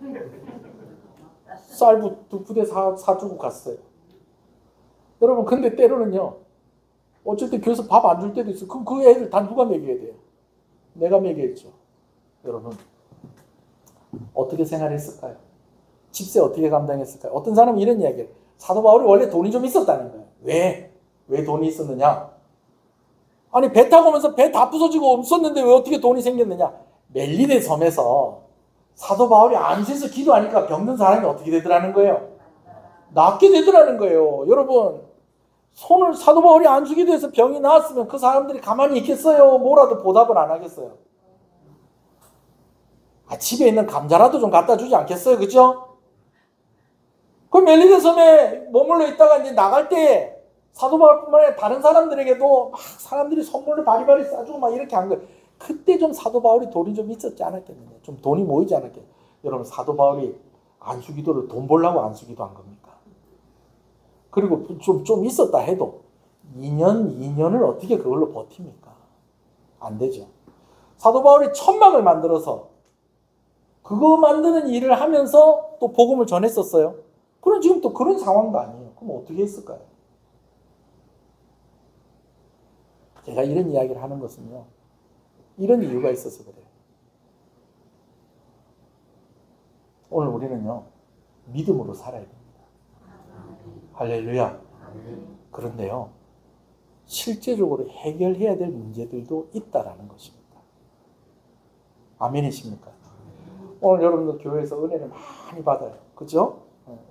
쌀 2푸대 사주고 갔어요. 여러분 근데 때로는요 어쨌든 교회에서 밥 안 줄 때도 있어. 그럼 그 애들 다 누가 먹여야 돼요? 내가 먹여야죠. 여러분 어떻게 생활했을까요? 집세 어떻게 감당했을까요? 어떤 사람은 이런 이야기를 사도 바울이 원래 돈이 좀 있었다는 거예요. 왜 돈이 있었느냐? 아니 배 타고 오면서 배 다 부서지고 없었는데 왜 어떻게 돈이 생겼느냐? 멜리데 섬에서 사도 바울이 안수해서 기도하니까 병든 사람이 어떻게 되더라는 거예요? 낫게 되더라는 거예요. 여러분 손을 사도 바울이 안수 기도해서 병이 나았으면 그 사람들이 가만히 있겠어요? 뭐라도 보답을 안 하겠어요? 집에 있는 감자라도 좀 갖다 주지 않겠어요? 그죠? 그 멜리데 섬에 머물러 있다가 이제 나갈 때 사도 바울뿐만 아니라 다른 사람들에게도 막 사람들이 선물을 바리바리 싸주고 막 이렇게 한 거예요. 그때 좀 사도 바울이 돈이 좀 있었지 않았겠느냐. 좀 돈이 모이지 않았겠냐. 여러분 사도 바울이 안수기도를 돈 벌려고 안수기도 한 겁니까? 그리고 좀 있었다 해도 2년을 어떻게 그걸로 버팁니까? 안 되죠. 사도 바울이 천막을 만들어서 그거 만드는 일을 하면서 또 복음을 전했었어요. 그럼 지금 또 그런 상황도 아니에요. 그럼 어떻게 했을까요? 제가 이런 이야기를 하는 것은요. 이런 이유가 있어서 그래요. 오늘 우리는요. 믿음으로 살아야 됩니다. 할렐루야. 그런데요. 실제적으로 해결해야 될 문제들도 있다라는 것입니다. 아멘이십니까? 오늘 여러분들 교회에서 은혜를 많이 받아요. 그죠?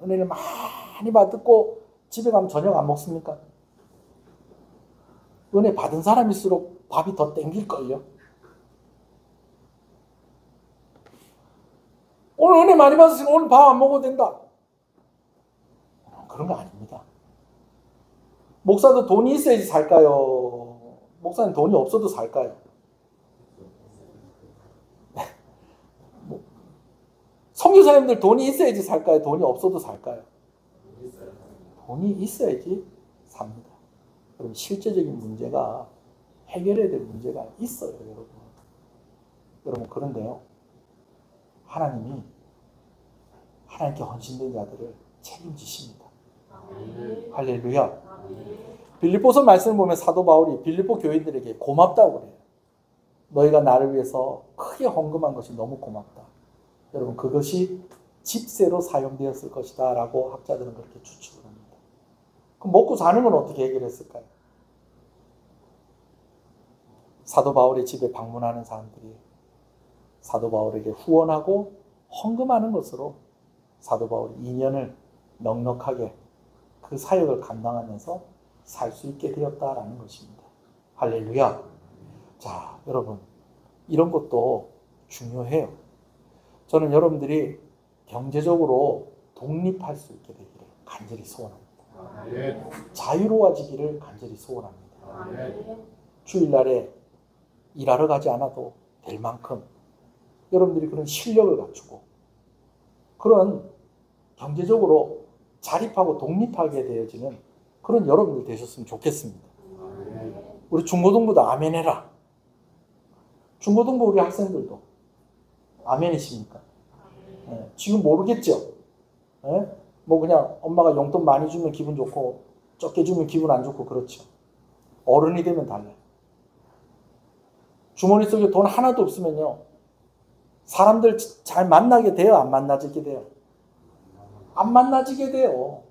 은혜를 많이 받고 집에 가면 저녁 안 먹습니까? 은혜 받은 사람일수록 밥이 더 땡길걸요? 오늘 은혜 많이 받았으면 오늘 밥 안 먹어도 된다. 그런 거 아닙니다. 목사도 돈이 있어야지 살까요? 목사는 돈이 없어도 살까요? 선교사님들 돈이 있어야지 살까요? 돈이 없어도 살까요? 돈이 있어야지 삽니다. 그럼 실제적인 문제가 해결해야 될 문제가 있어요, 여러분. 여러분 그런데요. 하나님이 하나님께 헌신된 자들을 책임지십니다. 할렐루야. 빌립보서 말씀을 보면 사도 바울이 빌립보 교인들에게 고맙다고 그래요. 너희가 나를 위해서 크게 헌금한 것이 너무 고맙다. 여러분 그것이 집세로 사용되었을 것이다 라고 학자들은 그렇게 추측을 합니다. 그럼 먹고 사는 건 어떻게 해결했을까요? 사도 바울의 집에 방문하는 사람들이 사도 바울에게 후원하고 헌금하는 것으로 사도 바울이 2년을 넉넉하게 그 사역을 감당하면서 살 수 있게 되었다라는 것입니다. 할렐루야. 자, 여러분 이런 것도 중요해요. 저는 여러분들이 경제적으로 독립할 수 있게 되기를 간절히 소원합니다. 자유로워지기를 간절히 소원합니다. 주일날에 일하러 가지 않아도 될 만큼 여러분들이 그런 실력을 갖추고 그런 경제적으로 자립하고 독립하게 되어지는 그런 여러분들 되셨으면 좋겠습니다. 우리 중고등부도 아멘 해라. 중고등부 우리 학생들도 아멘이십니까? 네, 지금 모르겠죠? 네? 뭐 그냥 엄마가 용돈 많이 주면 기분 좋고 적게 주면 기분 안 좋고 그렇죠. 어른이 되면 달라요. 주머니 속에 돈 하나도 없으면요. 사람들 잘 만나게 돼요? 안 만나지게 돼요? 안 만나지게 돼요.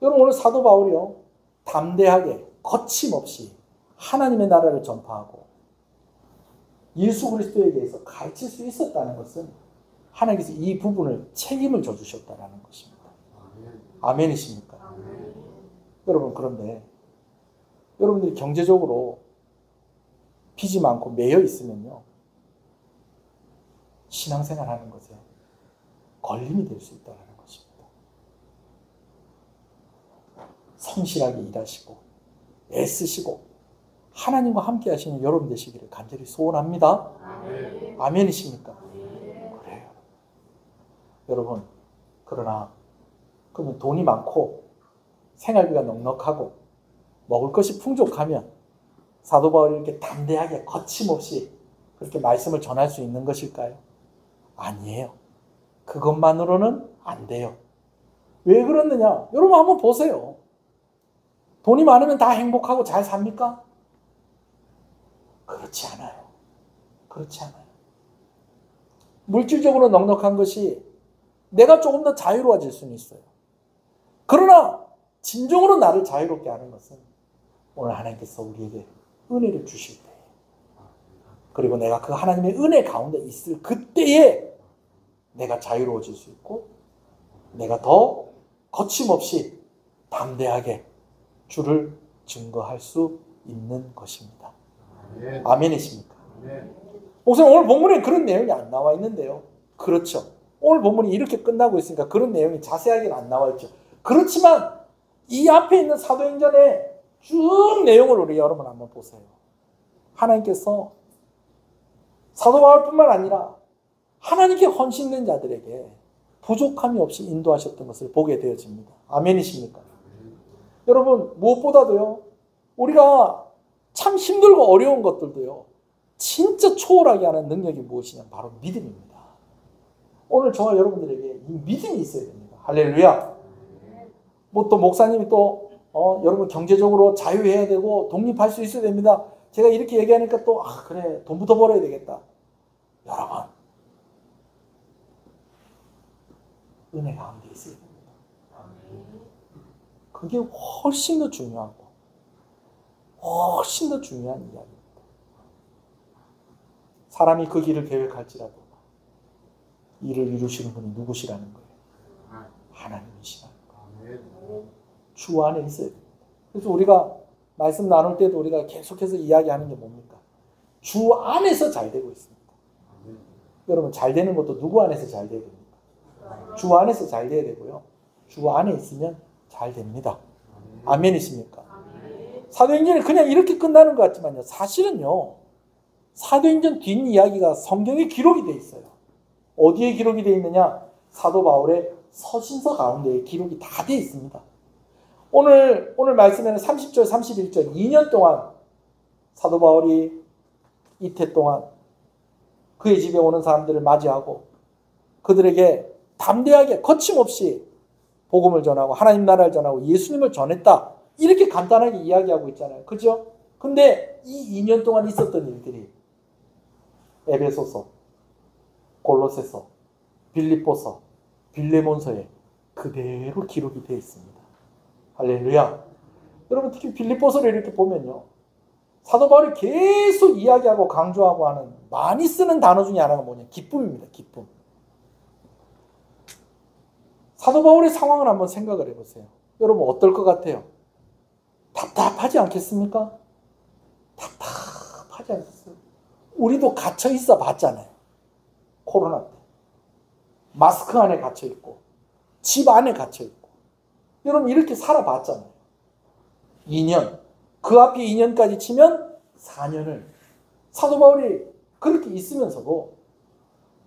여러분 오늘 사도 바울이요. 담대하게 거침없이 하나님의 나라를 전파하고 예수 그리스도에 대해서 가르칠 수 있었다는 것은 하나님께서 이 부분을 책임을 져주셨다는 것입니다. 아멘이십니까? 여러분, 그런데 여러분들이 경제적으로 빚이 많고 매여 있으면요, 신앙생활 하는 것에 걸림이 될 수 있다는 것입니다. 성실하게 일하시고 애쓰시고 하나님과 함께 하시는 여러분 되시기를 간절히 소원합니다. 아멘이십니까? 그래요. 여러분, 그러나 그러면 돈이 많고 생활비가 넉넉하고 먹을 것이 풍족하면 사도 바울이 이렇게 담대하게 거침없이 그렇게 말씀을 전할 수 있는 것일까요? 아니에요. 그것만으로는 안 돼요. 왜 그러느냐? 여러분 한번 보세요. 돈이 많으면 다 행복하고 잘 삽니까? 그렇지 않아요. 그렇지 않아요. 물질적으로 넉넉한 것이 내가 조금 더 자유로워질 수는 있어요. 그러나 진정으로 나를 자유롭게 하는 것은 오늘 하나님께서 우리에게 은혜를 주실 때, 그리고 내가 그 하나님의 은혜 가운데 있을 그때에 내가 자유로워질 수 있고 내가 더 거침없이 담대하게 주를 증거할 수 있는 것입니다. 아멘이십니까? 목사님, 오늘 본문에 그런 내용이 안 나와 있는데요. 그렇죠. 오늘 본문이 이렇게 끝나고 있으니까 그런 내용이 자세하게는 안 나와 있죠. 그렇지만 이 앞에 있는 사도행전의 쭉 내용을 우리 여러분 한번 보세요. 하나님께서 사도 바울뿐만 아니라 하나님께 헌신된 자들에게 부족함이 없이 인도하셨던 것을 보게 되어집니다. 아멘이십니까? 여러분, 무엇보다도요, 우리가 참 힘들고 어려운 것들도요, 진짜 초월하게 하는 능력이 무엇이냐? 바로 믿음입니다. 오늘 저와 여러분들에게 이 믿음이 있어야 됩니다. 할렐루야. 뭐 또 목사님이 또 여러분 경제적으로 자유해야 되고 독립할 수 있어야 됩니다. 제가 이렇게 얘기하니까 또 그래, 돈부터 벌어야 되겠다. 여러분, 은혜 가운데 있어야 됩니다. 그게 훨씬 더 중요하고 훨씬 더 중요한 이야기입니다. 사람이 그 길을 계획할지라도 이를 이루시는 분이 누구시라는 거예요? 하나님이시라는 거예요. 주 안에 있어야 됩니다. 그래서 우리가 말씀 나눌 때도 우리가 계속해서 이야기하는 게 뭡니까? 주 안에서 잘 되고 있습니다. 여러분, 잘 되는 것도 누구 안에서 잘 돼야 됩니까? 주 안에서 잘 돼야 되고요. 주 안에 있으면 잘 됩니다. 아멘이십니까? 사도행전이 그냥 이렇게 끝나는 것 같지만요, 사실은요, 사도행전 뒷이야기가 성경에 기록이 되어 있어요. 어디에 기록이 되어 있느냐? 사도 바울의 서신서 가운데에 기록이 다 되어 있습니다. 오늘 말씀에는 30절, 31절 2년 동안 사도 바울이 이태 동안 그의 집에 오는 사람들을 맞이하고 그들에게 담대하게 거침없이 복음을 전하고 하나님 나라를 전하고 예수님을 전했다. 이렇게 간단하게 이야기하고 있잖아요. 그죠? 근데 이 2년 동안 있었던 일들이 에베소서, 골로새서, 빌립보서, 빌레몬서에 그대로 기록이 되어 있습니다. 할렐루야. 여러분, 특히 빌립보서를 이렇게 보면요, 사도 바울이 계속 이야기하고 강조하고 하는 많이 쓰는 단어 중에 하나가 뭐냐? 기쁨입니다. 기쁨. 사도 바울의 상황을 한번 생각을 해보세요. 여러분, 어떨 것 같아요? 답답하지 않겠습니까? 답답하지 않겠어요? 우리도 갇혀 있어 봤잖아요. 코로나 때. 마스크 안에 갇혀 있고 집 안에 갇혀 있고 여러분 이렇게 살아봤잖아요. 2년. 그 앞에 2년까지 치면 4년을 사도 바울이 그렇게 있으면서도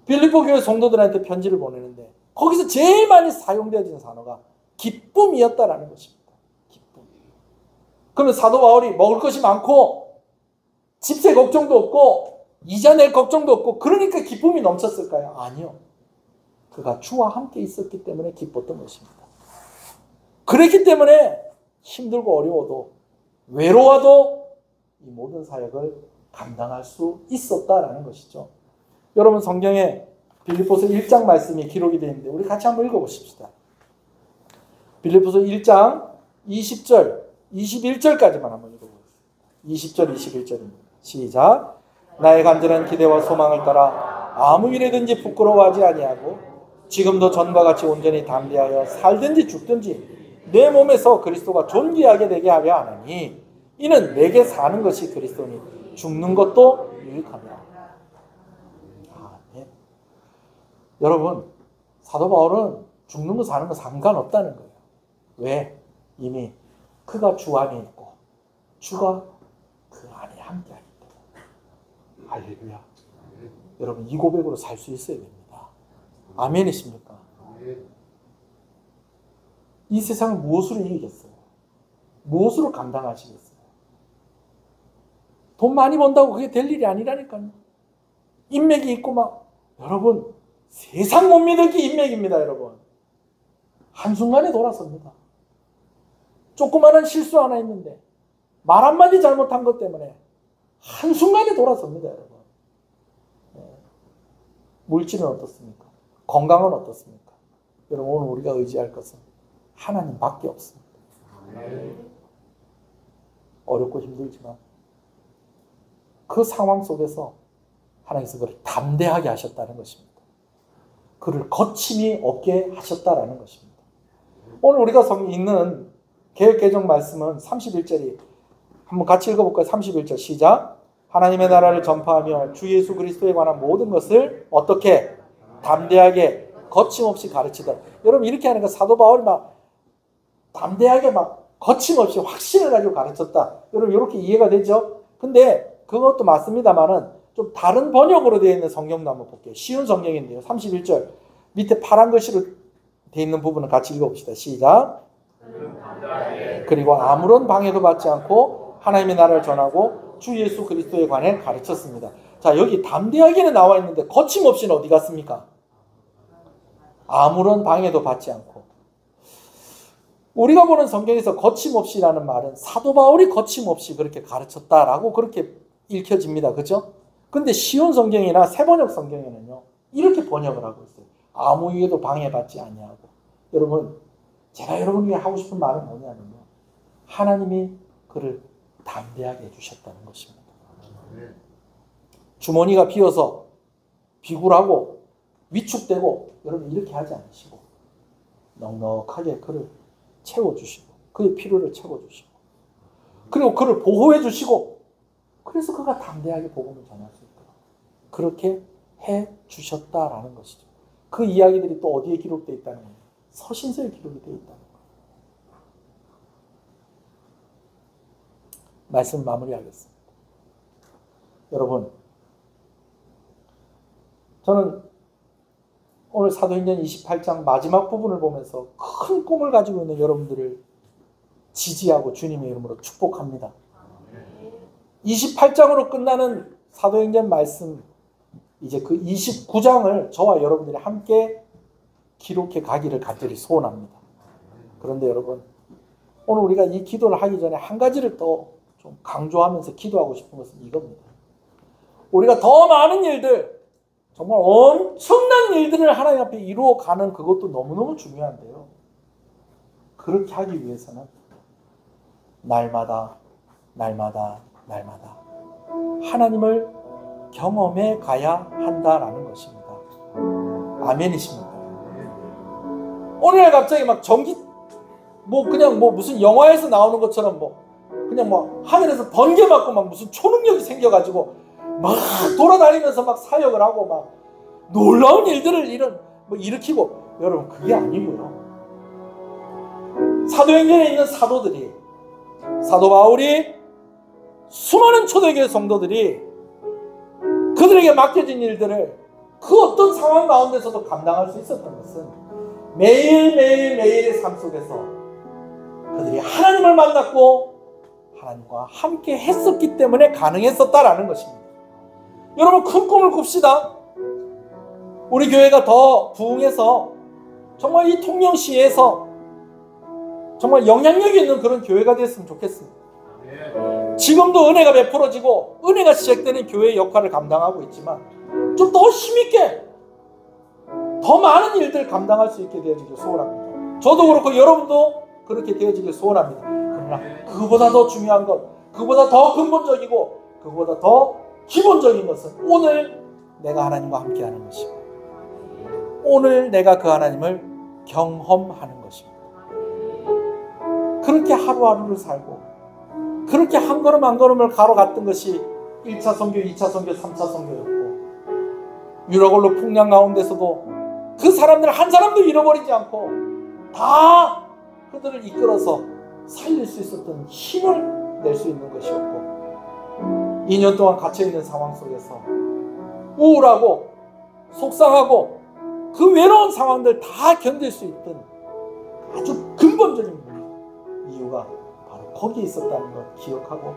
빌립보 교회 성도들한테 편지를 보내는데 거기서 제일 많이 사용되어진 단어가 기쁨이었다라는 것입니다. 기쁨. 그러면 사도 바울이 먹을 것이 많고 집세 걱정도 없고 이자 낼 걱정도 없고 그러니까 기쁨이 넘쳤을까요? 아니요. 그가 주와 함께 있었기 때문에 기뻤던 것입니다. 그랬기 때문에 힘들고 어려워도 외로워도 이 모든 사역을 감당할 수 있었다라는 것이죠. 여러분 성경에 빌립보서 1장 말씀이 기록이 되어 있는데 우리 같이 한번 읽어보십시다. 빌립보서 1장 20절 21절까지만 한번 읽어보겠습니다. 20절, 21절입니다. 시작. 나의 간절한 기대와 소망을 따라 아무 일에든지 부끄러워하지 아니하고 지금도 전과 같이 온전히 담대하여 살든지 죽든지 내 몸에서 그리스도가 존귀하게 되게 하려 하나니 이는 내게 사는 것이 그리스도니 죽는 것도 유익합니다. 네. 여러분, 사도 바울은 죽는 거 사는 거 상관없다는 거예요. 왜? 이미 그가 주 안에 있고 주가 그 안에 함께하기 때문에. 할렐루야. 여러분, 이 고백으로 살 수 있어야 됩니다. 아멘이십니까? 이 세상을 무엇으로 이기겠어요? 무엇으로 감당하시겠어요? 돈 많이 번다고 그게 될 일이 아니라니까요. 인맥이 있고 막, 여러분, 세상 못 믿을 게 인맥입니다, 여러분. 한순간에 돌아섭니다. 조그마한 실수 하나 했는데 말 한마디 잘못한 것 때문에 한순간에 돌아섭니다, 여러분. 네. 물질은 어떻습니까? 건강은 어떻습니까? 여러분, 오늘 우리가 의지할 것은 하나님밖에 없습니다. 어렵고 힘들지만 그 상황 속에서 하나님께서 그를 담대하게 하셨다는 것입니다. 그를 거침이 없게 하셨다라는 것입니다. 오늘 우리가 읽는 개역개정 말씀은 31절이 한번 같이 읽어볼까요? 31절 시작. 하나님의 나라를 전파하며 주 예수 그리스도에 관한 모든 것을 어떻게 담대하게 거침없이 가르치다. 여러분, 이렇게 하니까 사도 바울이 막 담대하게 막 거침없이 확신을 가지고 가르쳤다. 여러분, 이렇게 이해가 되죠? 근데 그것도 맞습니다만은 좀 다른 번역으로 되어 있는 성경도 한번 볼게요. 쉬운 성경인데요. 31절 밑에 파란 글씨로 되어 있는 부분을 같이 읽어봅시다. 시작. 그리고 아무런 방해도 받지 않고 하나님의 나라를 전하고 주 예수 그리스도에 관해 가르쳤습니다. 자, 여기 담대하게는 나와 있는데 거침없이는 어디 갔습니까? 아무런 방해도 받지 않고. 우리가 보는 성경에서 거침없이라는 말은 사도 바울이 거침없이 그렇게 가르쳤다라고 그렇게 읽혀집니다. 그죠? 근데 쉬운 성경이나 새번역 성경에는요, 이렇게 번역을 하고 있어요. 아무 일에도 방해받지 아니하고. 여러분, 제가 여러분에게 하고 싶은 말은 뭐냐면요, 하나님이 그를 담대하게 해주셨다는 것입니다. 주머니가 비어서 비굴하고 위축되고 여러분 이렇게 하지 않으시고 넉넉하게 그를 채워주시고 그의 필요를 채워주시고 그리고 그를 보호해주시고 그래서 그가 담대하게 복음을 전할 수 있도록 그렇게 해주셨다라는 것이죠. 그 이야기들이 또 어디에 기록되어 있다는 거예요? 서신서에 기록이 되어 있다는 거예요. 말씀 마무리하겠습니다. 여러분, 저는 오늘 사도행전 28장 마지막 부분을 보면서 큰 꿈을 가지고 있는 여러분들을 지지하고 주님의 이름으로 축복합니다. 28장으로 끝나는 사도행전 말씀, 이제 그 29장을 저와 여러분들이 함께 기록해 가기를 간절히 소원합니다. 그런데 여러분, 오늘 우리가 이 기도를 하기 전에 한 가지를 더 좀 강조하면서 기도하고 싶은 것은 이겁니다. 우리가 더 많은 일들, 정말 엄청난 일들을 하나님 앞에 이루어가는 그것도 너무너무 중요한데요. 그렇게 하기 위해서는 날마다 하나님을 경험해 가야 한다라는 것입니다. 아멘이십니까? 오늘날 갑자기 막 전기 그냥 무슨 영화에서 나오는 것처럼 그냥 하늘에서 번개 맞고 막 무슨 초능력이 생겨가지고 막 돌아다니면서 막 사역을 하고 막 놀라운 일들을 일으키고, 여러분 그게 아니고요. 사도행전에 있는 사도들이, 사도 바울이, 수많은 초대교회 성도들이 그들에게 맡겨진 일들을 그 어떤 상황 가운데서도 감당할 수 있었던 것은 매일의 삶 속에서 그들이 하나님을 만났고 하나님과 함께 했었기 때문에 가능했었다라는 것입니다. 여러분, 큰 꿈을 꿉시다. 우리 교회가 더 부흥해서 정말 이 통영시에서 정말 영향력이 있는 그런 교회가 됐으면 좋겠습니다. 지금도 은혜가 베풀어지고 은혜가 시작되는 교회의 역할을 감당하고 있지만 좀 더 힘있게 더 많은 일들을 감당할 수 있게 되어지길 소원합니다. 저도 그렇고 여러분도 그렇게 되어지길 소원합니다. 그러나 그러나 그보다 더 중요한 것, 그보다 더 근본적이고 그보다 더 기본적인 것은 오늘 내가 하나님과 함께하는 것이고 오늘 내가 그 하나님을 경험하는 것입니다. 그렇게 하루하루를 살고 그렇게 한 걸음 한 걸음을 걸어갔던 것이 1차 선교, 2차 선교, 3차 선교였고 유럽언로 풍랑 가운데서도 그 사람들 한 사람도 잃어버리지 않고 다 그들을 이끌어서 살릴 수 있었던 힘을 낼 수 있는 것이었고 2년 동안 갇혀있는 상황 속에서 우울하고 속상하고 그 외로운 상황들 다 견딜 수 있던 아주 근본적인 이유가 바로 거기에 있었다는 걸 기억하고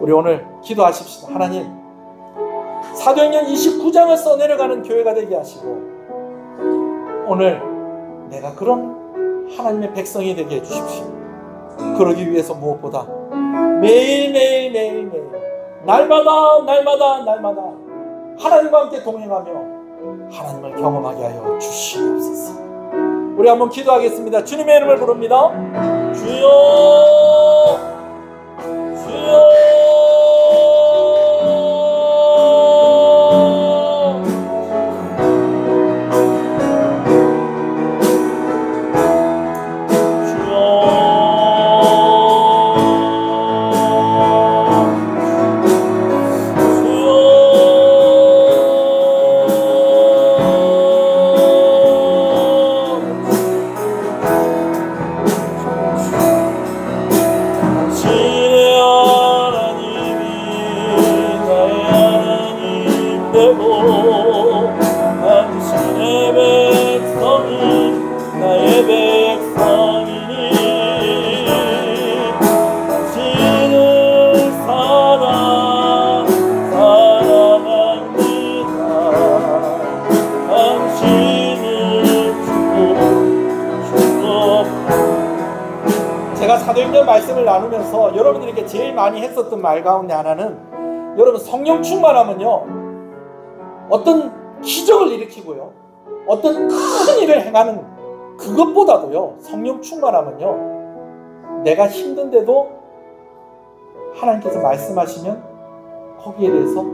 우리 오늘 기도하십시다. 하나님, 사도행전 29장을 써내려가는 교회가 되게 하시고 오늘 내가 그런 하나님의 백성이 되게 해주십시오. 그러기 위해서 무엇보다 매일매일 날마다 하나님과 함께 동행하며 하나님을 경험하게 하여 주시옵소서. 우리 한번 기도하겠습니다. 주님의 이름을 부릅니다. 주여, 주여. 사도행전 말씀을 나누면서 여러분들에게 제일 많이 했었던 말 가운데 하나는 여러분 성령 충만하면요 어떤 기적을 일으키고요 어떤 큰 일을 행하는 그것보다도요 성령 충만하면요 내가 힘든데도 하나님께서 말씀하시면 거기에 대해서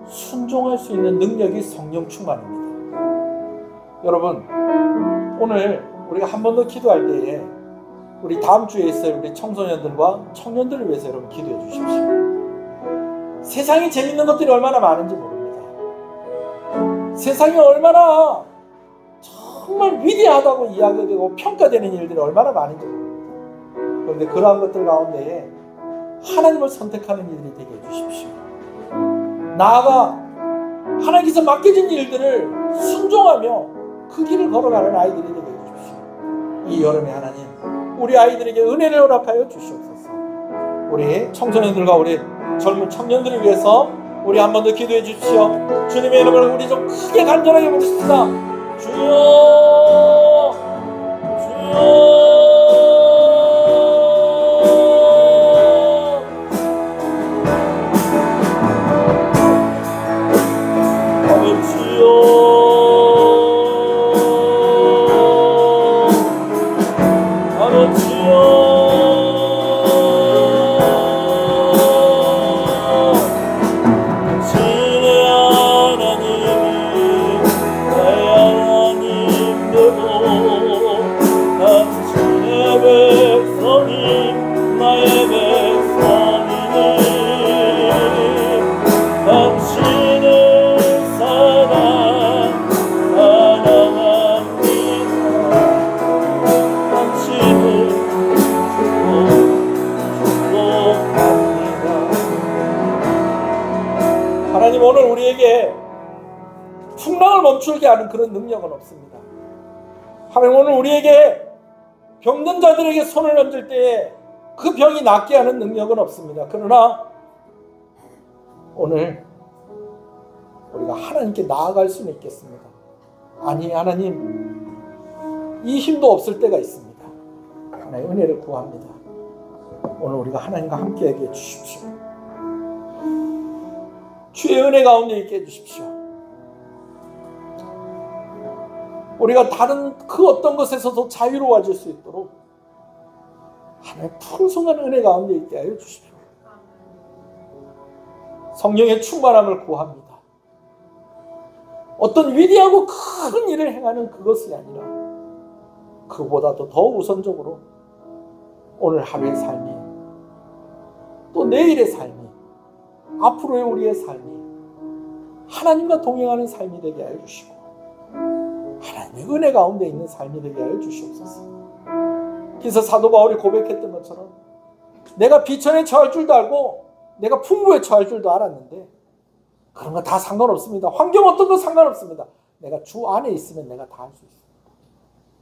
순종할 수 있는 능력이 성령 충만입니다. 여러분 오늘 우리가 한 번 더 기도할 때에 우리 다음 주에 있을 우리 청소년들과 청년들을 위해서 여러분 기도해 주십시오. 세상에 재밌는 것들이 얼마나 많은지 모릅니다. 세상에 얼마나 정말 위대하다고 이야기되고 평가되는 일들이 얼마나 많은지 모릅니다. 그런데 그러한 것들 가운데에 하나님을 선택하는 일들이 되게 해주십시오. 나아가 하나님께서 맡겨진 일들을 순종하며 그 길을 걸어가는 아이들이 되게 해주십시오. 이 여름에 하나님 우리 아이들에게 은혜를 허락하여 주시옵소서. 우리 청소년들과 우리 젊은 청년들을 위해서 우리 한 번 더 기도해 주십시오. 주님의 이름을 우리 좀 크게 간절하게 부르십시다. 주여, 주여. 하나님 오늘 우리에게 풍랑을 멈추게 하는 그런 능력은 없습니다. 하나님 오늘 우리에게 병든 자들에게 손을 얹을 때에 그 병이 낫게 하는 능력은 없습니다. 그러나 오늘 우리가 하나님께 나아갈 수는 있겠습니다. 아니 하나님 이 힘도 없을 때가 있습니다. 하나님 은혜를 구합니다. 오늘 우리가 하나님과 함께하게 해주십시오. 주의 은혜 가운데 있게 해주십시오. 우리가 다른 그 어떤 것에서도 자유로워질 수 있도록 하나님 풍성한 은혜 가운데 있게 하여 주십시오. 성령의 충만함을 구합니다. 어떤 위대하고 큰 일을 행하는 그것이 아니라 그보다도 더 우선적으로 오늘 하루의 삶이, 또 내일의 삶이, 앞으로의 우리의 삶이 하나님과 동행하는 삶이 되게 하여 주시고 하나님의 은혜 가운데 있는 삶이 되게 하여 주시옵소서. 그래서 사도 바울이 고백했던 것처럼 내가 비천에 처할 줄도 알고 내가 풍부에 처할 줄도 알았는데 그런 거 다 상관없습니다. 환경 어떤 거 상관없습니다. 내가 주 안에 있으면 내가 다 할 수 있습니다.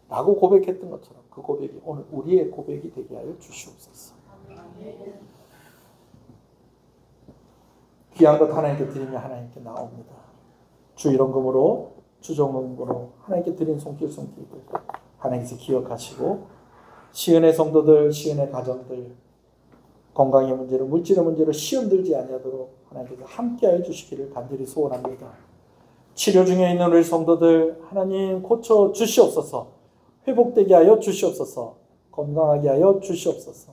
라고 고백했던 것처럼 그 고백이 오늘 우리의 고백이 되게 하여 주시옵소서. 귀한 것 하나님께 드리며 하나님께 나옵니다. 주 일원금으로 주정금으로 하나님께 드린 손길들 하나님께서 기억하시고 시은의 성도들, 시은의 가정들 건강의 문제로 물질의 문제로 시험 들지 아니하도록 하나님께서 함께하여 주시기를 간절히 소원합니다. 치료 중에 있는 우리 성도들 하나님 고쳐 주시옵소서. 회복되게 하여 주시옵소서. 건강하게 하여 주시옵소서.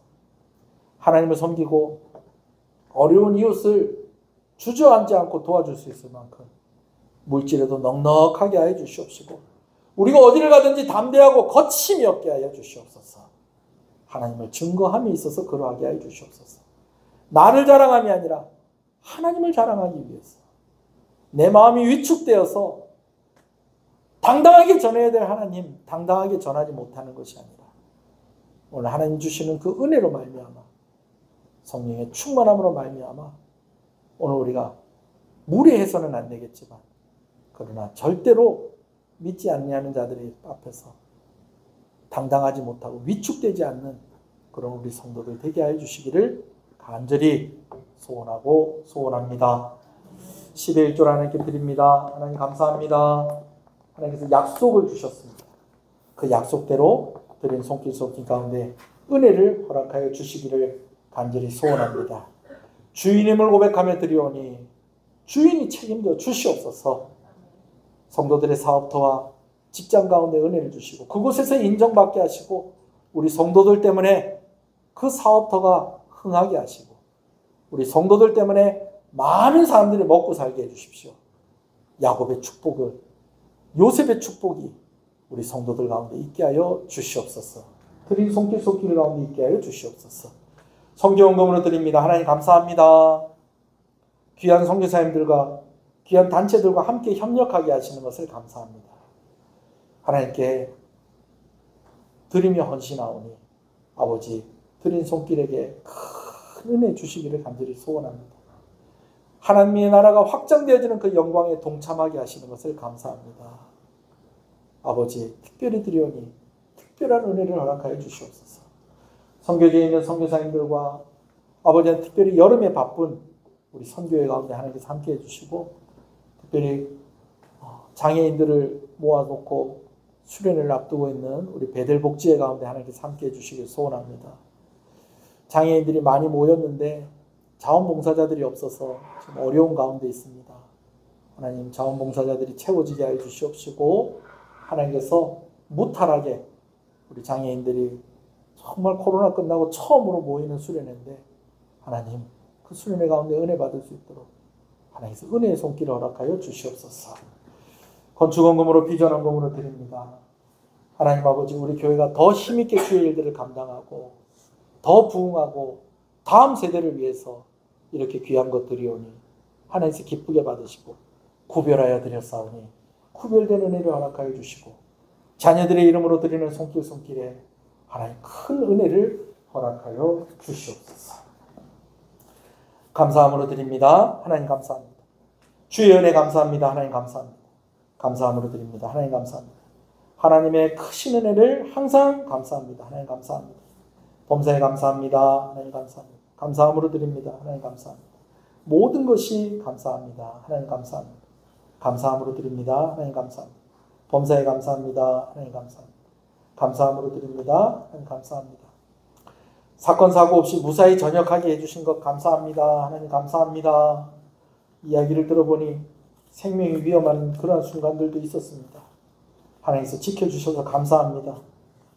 하나님을 섬기고 어려운 이웃을 주저앉지 않고 도와줄 수 있을 만큼 물질에도 넉넉하게 하여 주시옵시고 우리가 어디를 가든지 담대하고 거침이 없게 하여 주시옵소서. 하나님을 증거함이 있어서 그러하게 하여 주시옵소서. 나를 자랑함이 아니라 하나님을 자랑하기 위해서 내 마음이 위축되어서 당당하게 전해야 될 하나님, 당당하게 전하지 못하는 것이 아니라 오늘 하나님 주시는 그 은혜로 말미암아 성령의 충만함으로 말미암아 오늘 우리가 무례해서는 안 되겠지만 그러나 절대로 믿지 않는 자들의 앞에서 당당하지 못하고 위축되지 않는 그런 우리 성도들 되게 하여 주시기를 간절히 소원하고 소원합니다. 11조 하나님께 드립니다. 하나님 감사합니다. 하나님께서 약속을 주셨습니다. 그 약속대로 드린 손길 가운데 은혜를 허락하여 주시기를 간절히 소원합니다. 주인임을 고백하며 드리오니 주인이 책임져 주시옵소서. 성도들의 사업터와 직장 가운데 은혜를 주시고 그곳에서 인정받게 하시고 우리 성도들 때문에 그 사업터가 흥하게 하시고 우리 성도들 때문에 많은 사람들이 먹고 살게 해주십시오. 야곱의 축복을 요셉의 축복이 우리 성도들 가운데 있게 하여 주시옵소서. 드린 손길 가운데 있게 하여 주시옵소서. 성경원금으로 드립니다. 하나님 감사합니다. 귀한 선교사님들과 귀한 단체들과 함께 협력하게 하시는 것을 감사합니다. 하나님께 드리며 헌신하오니 아버지 드린 손길에게 큰 은혜 주시기를 간절히 소원합니다. 하나님의 나라가 확장되어지는 그 영광에 동참하게 하시는 것을 감사합니다. 아버지 특별히 드리오니 특별한 은혜를 허락하여 주시옵소서. 선교지에 있는 선교사님들과 아버지는 특별히 여름에 바쁜 우리 선교회 가운데 하나님께서 함께해 주시고 특별히 장애인들을 모아놓고 수련을 앞두고 있는 우리 베델복지회 가운데 하나님께서 함께해 주시길 소원합니다. 장애인들이 많이 모였는데 자원봉사자들이 없어서 좀 어려운 가운데 있습니다. 하나님 자원봉사자들이 채워지게 하여 주시옵시고 하나님께서 무탈하게 우리 장애인들이 정말 코로나 끝나고 처음으로 모이는 수련회인데 하나님 그 수련회 가운데 은혜 받을 수 있도록 하나님께서 은혜의 손길을 허락하여 주시옵소서. 건축원금으로 비전원금으로 드립니다. 하나님 아버지 우리 교회가 더 힘있게 주의 일들을 감당하고 더 부흥하고 다음 세대를 위해서 이렇게 귀한 것 드리오니 하나님께서 기쁘게 받으시고 구별하여 드렸사오니 구별된 은혜를 허락하여 주시고 자녀들의 이름으로 드리는 손길에 하나님 큰 은혜를 허락하여 주시옵소서. 감사함으로 드립니다. 하나님 감사합니다. 주의 은혜 감사합니다. 하나님 감사합니다. 감사함으로 드립니다. 하나님 감사합니다. 하나님의 크신 은혜를 항상 감사합니다. 하나님 감사합니다. 범사에 감사합니다. 하나님 감사합니다. 감사함으로 드립니다. 하나님 감사합니다. 모든 것이 감사합니다. 하나님 감사합니다. 감사함으로 드립니다. 하나님 감사합니다. 범사에 감사합니다. 하나님 감사합니다. 감사함으로 드립니다. 하나님 감사합니다. 사건 사고 없이 무사히 전역하게 해주신 것 감사합니다. 하나님 감사합니다. 이야기를 들어보니 생명이 위험한 그런 순간들도 있었습니다. 하나님께서 지켜주셔서 감사합니다.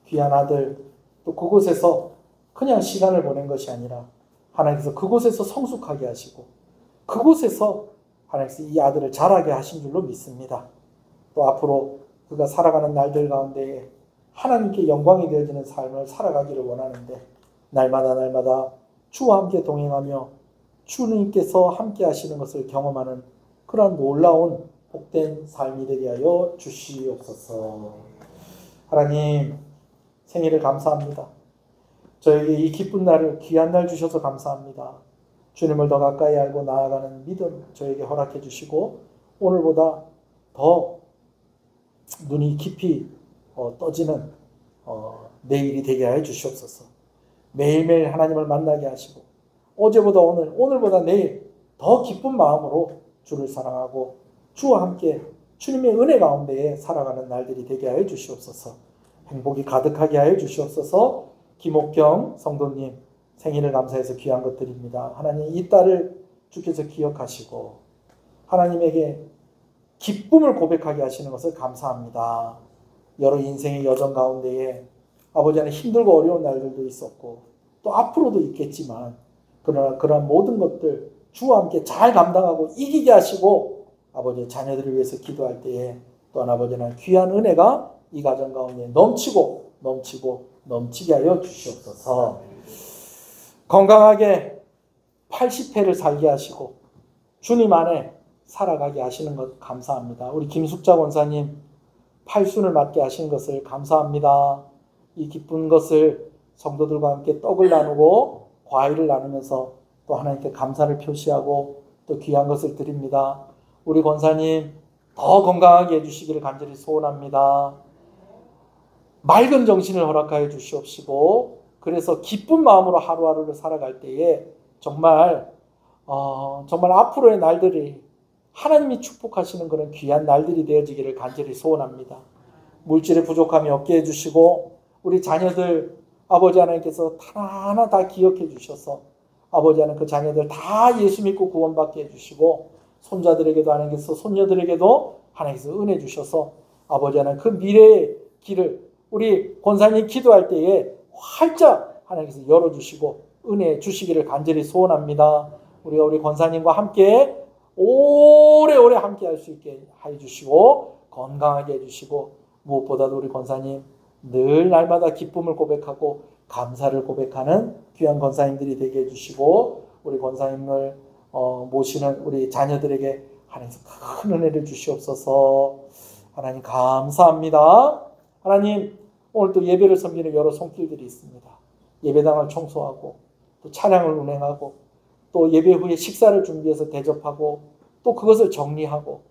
귀한 아들 또 그곳에서 그냥 시간을 보낸 것이 아니라 하나님께서 그곳에서 성숙하게 하시고 그곳에서 하나님께서 이 아들을 자라게 하신 줄로 믿습니다. 또 앞으로 그가 살아가는 날들 가운데에 하나님께 영광이 되어지는 삶을 살아가기를 원하는데 날마다 주와 함께 동행하며 주님께서 함께 하시는 것을 경험하는 그러한 놀라운 복된 삶이 되게 하여 주시옵소서. 하나님, 생일을 감사합니다. 저에게 이 기쁜 날을, 귀한 날 주셔서 감사합니다. 주님을 더 가까이 알고 나아가는 믿음 저에게 허락해 주시고 오늘보다 더 눈이 깊이 떠지는 내일이 되게 하여 주시옵소서. 매일매일 하나님을 만나게 하시고 어제보다 오늘, 오늘보다 내일 더 기쁜 마음으로 주를 사랑하고 주와 함께 주님의 은혜 가운데에 살아가는 날들이 되게 하여 주시옵소서. 행복이 가득하게 하여 주시옵소서. 김옥경 성도님 생일을 감사해서 귀한 것 드립니다. 하나님, 이 딸을 주께서 기억하시고 하나님에게 기쁨을 고백하게 하시는 것을 감사합니다. 여러 인생의 여정 가운데에 아버지 안에 힘들고 어려운 날들도 있었고 또 앞으로도 있겠지만 그러나 그러한 모든 것들 주와 함께 잘 감당하고 이기게 하시고 아버지의 자녀들을 위해서 기도할 때에 또한 아버지는 귀한 은혜가 이 가정 가운데 넘치게 하여 주시옵소서. 건강하게 80회를 살게 하시고 주님 안에 살아가게 하시는 것 감사합니다. 우리 김숙자 권사님 팔순을 맞게 하신 것을 감사합니다. 이 기쁜 것을 성도들과 함께 떡을 나누고 과일을 나누면서 또 하나님께 감사를 표시하고 또 귀한 것을 드립니다. 우리 권사님 더 건강하게 해주시기를 간절히 소원합니다. 맑은 정신을 허락하여 주시옵시고 그래서 기쁜 마음으로 하루하루를 살아갈 때에 정말 앞으로의 날들이 하나님이 축복하시는 그런 귀한 날들이 되어지기를 간절히 소원합니다. 물질의 부족함이 없게 해주시고 우리 자녀들 아버지 하나님께서 하나하나 다 기억해 주셔서 아버지 하나님 그 자녀들 다 예수 믿고 구원받게 해주시고 손자들에게도 하나님께서 손녀들에게도 하나님께서 은혜 주셔서 아버지 하나님 그 미래의 길을 우리 권사님 기도할 때에 활짝 하나님께서 열어주시고 은혜 주시기를 간절히 소원합니다. 우리가 우리 권사님과 함께 오래오래 함께 할 수 있게 해주시고 건강하게 해주시고 무엇보다도 우리 권사님 늘 날마다 기쁨을 고백하고 감사를 고백하는 귀한 권사님들이 되게 해주시고 우리 권사님을 모시는 우리 자녀들에게 하나님께서 큰 은혜를 주시옵소서. 하나님 감사합니다. 하나님 오늘 또 예배를 섬기는 여러 손길들이 있습니다. 예배당을 청소하고 또 차량을 운행하고 또 예배 후에 식사를 준비해서 대접하고 또 그것을 정리하고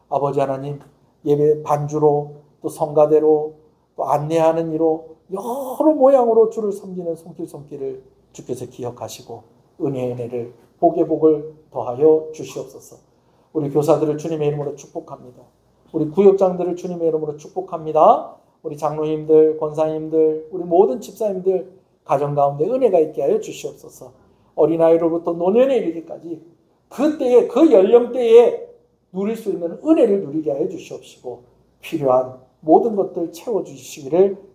아버지 하나님 예배 반주로 또 성가대로 또 안내하는 이로 여러 모양으로 주를 섬기는 손길을 주께서 기억하시고 은혜를 복의 복을 더하여 주시옵소서. 우리 교사들을 주님의 이름으로 축복합니다. 우리 구역장들을 주님의 이름으로 축복합니다. 우리 장로님들, 권사님들, 우리 모든 집사님들 가정 가운데 은혜가 있게 하여 주시옵소서. 어린아이로부터 노년에 이르기까지 그때에 그 연령대에 누릴 수 있는 은혜를 누리게 하여 주시옵시고 필요한 모든 것들 채워주시기를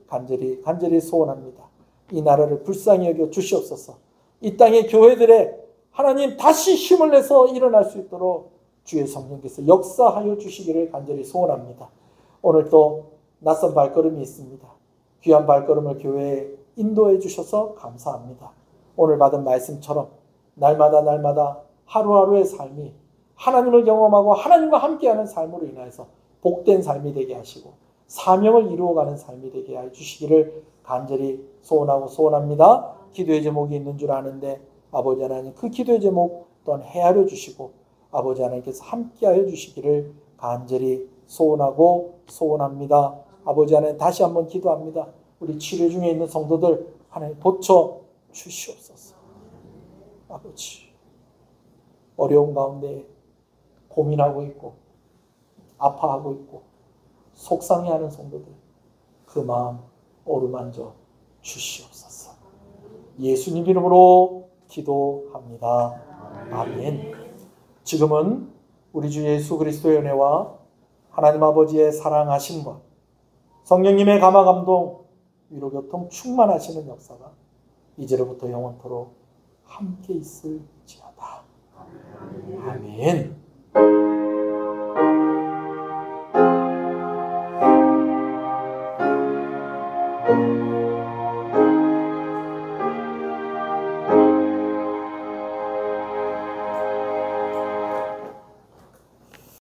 간절히 소원합니다. 이 나라를 불쌍히 여겨 주시옵소서. 이 땅의 교회들에 하나님 다시 힘을 내서 일어날 수 있도록 주의 성령께서 역사하여 주시기를 간절히 소원합니다. 오늘 또 낯선 발걸음이 있습니다. 귀한 발걸음을 교회에 인도해 주셔서 감사합니다. 오늘 받은 말씀처럼 날마다 하루하루의 삶이 하나님을 경험하고 하나님과 함께하는 삶으로 인하여서 복된 삶이 되게 하시고 사명을 이루어가는 삶이 되게 해주시기를 간절히 소원하고 소원합니다. 기도의 제목이 있는 줄 아는데 아버지 하나님 그 기도의 제목 또한 헤아려 주시고 아버지 하나님께서 함께하여 주시기를 간절히 소원하고 소원합니다. 아버지 하나님 다시 한번 기도합니다. 우리 치료 중에 있는 성도들 하나님 고쳐 주시옵소서. 아버지 어려운 가운데 고민하고 있고 아파하고 있고 속상해하는 성도들 그 마음 어루만져 주시옵소서. 예수님 이름으로 기도합니다. 아멘. 지금은 우리 주 예수 그리스도의 은혜와 하나님 아버지의 사랑하심과 성령님의 감화 감동 위로 교통 충만하시는 역사가 이제로부터 영원토록 함께 있을지어다. 아멘.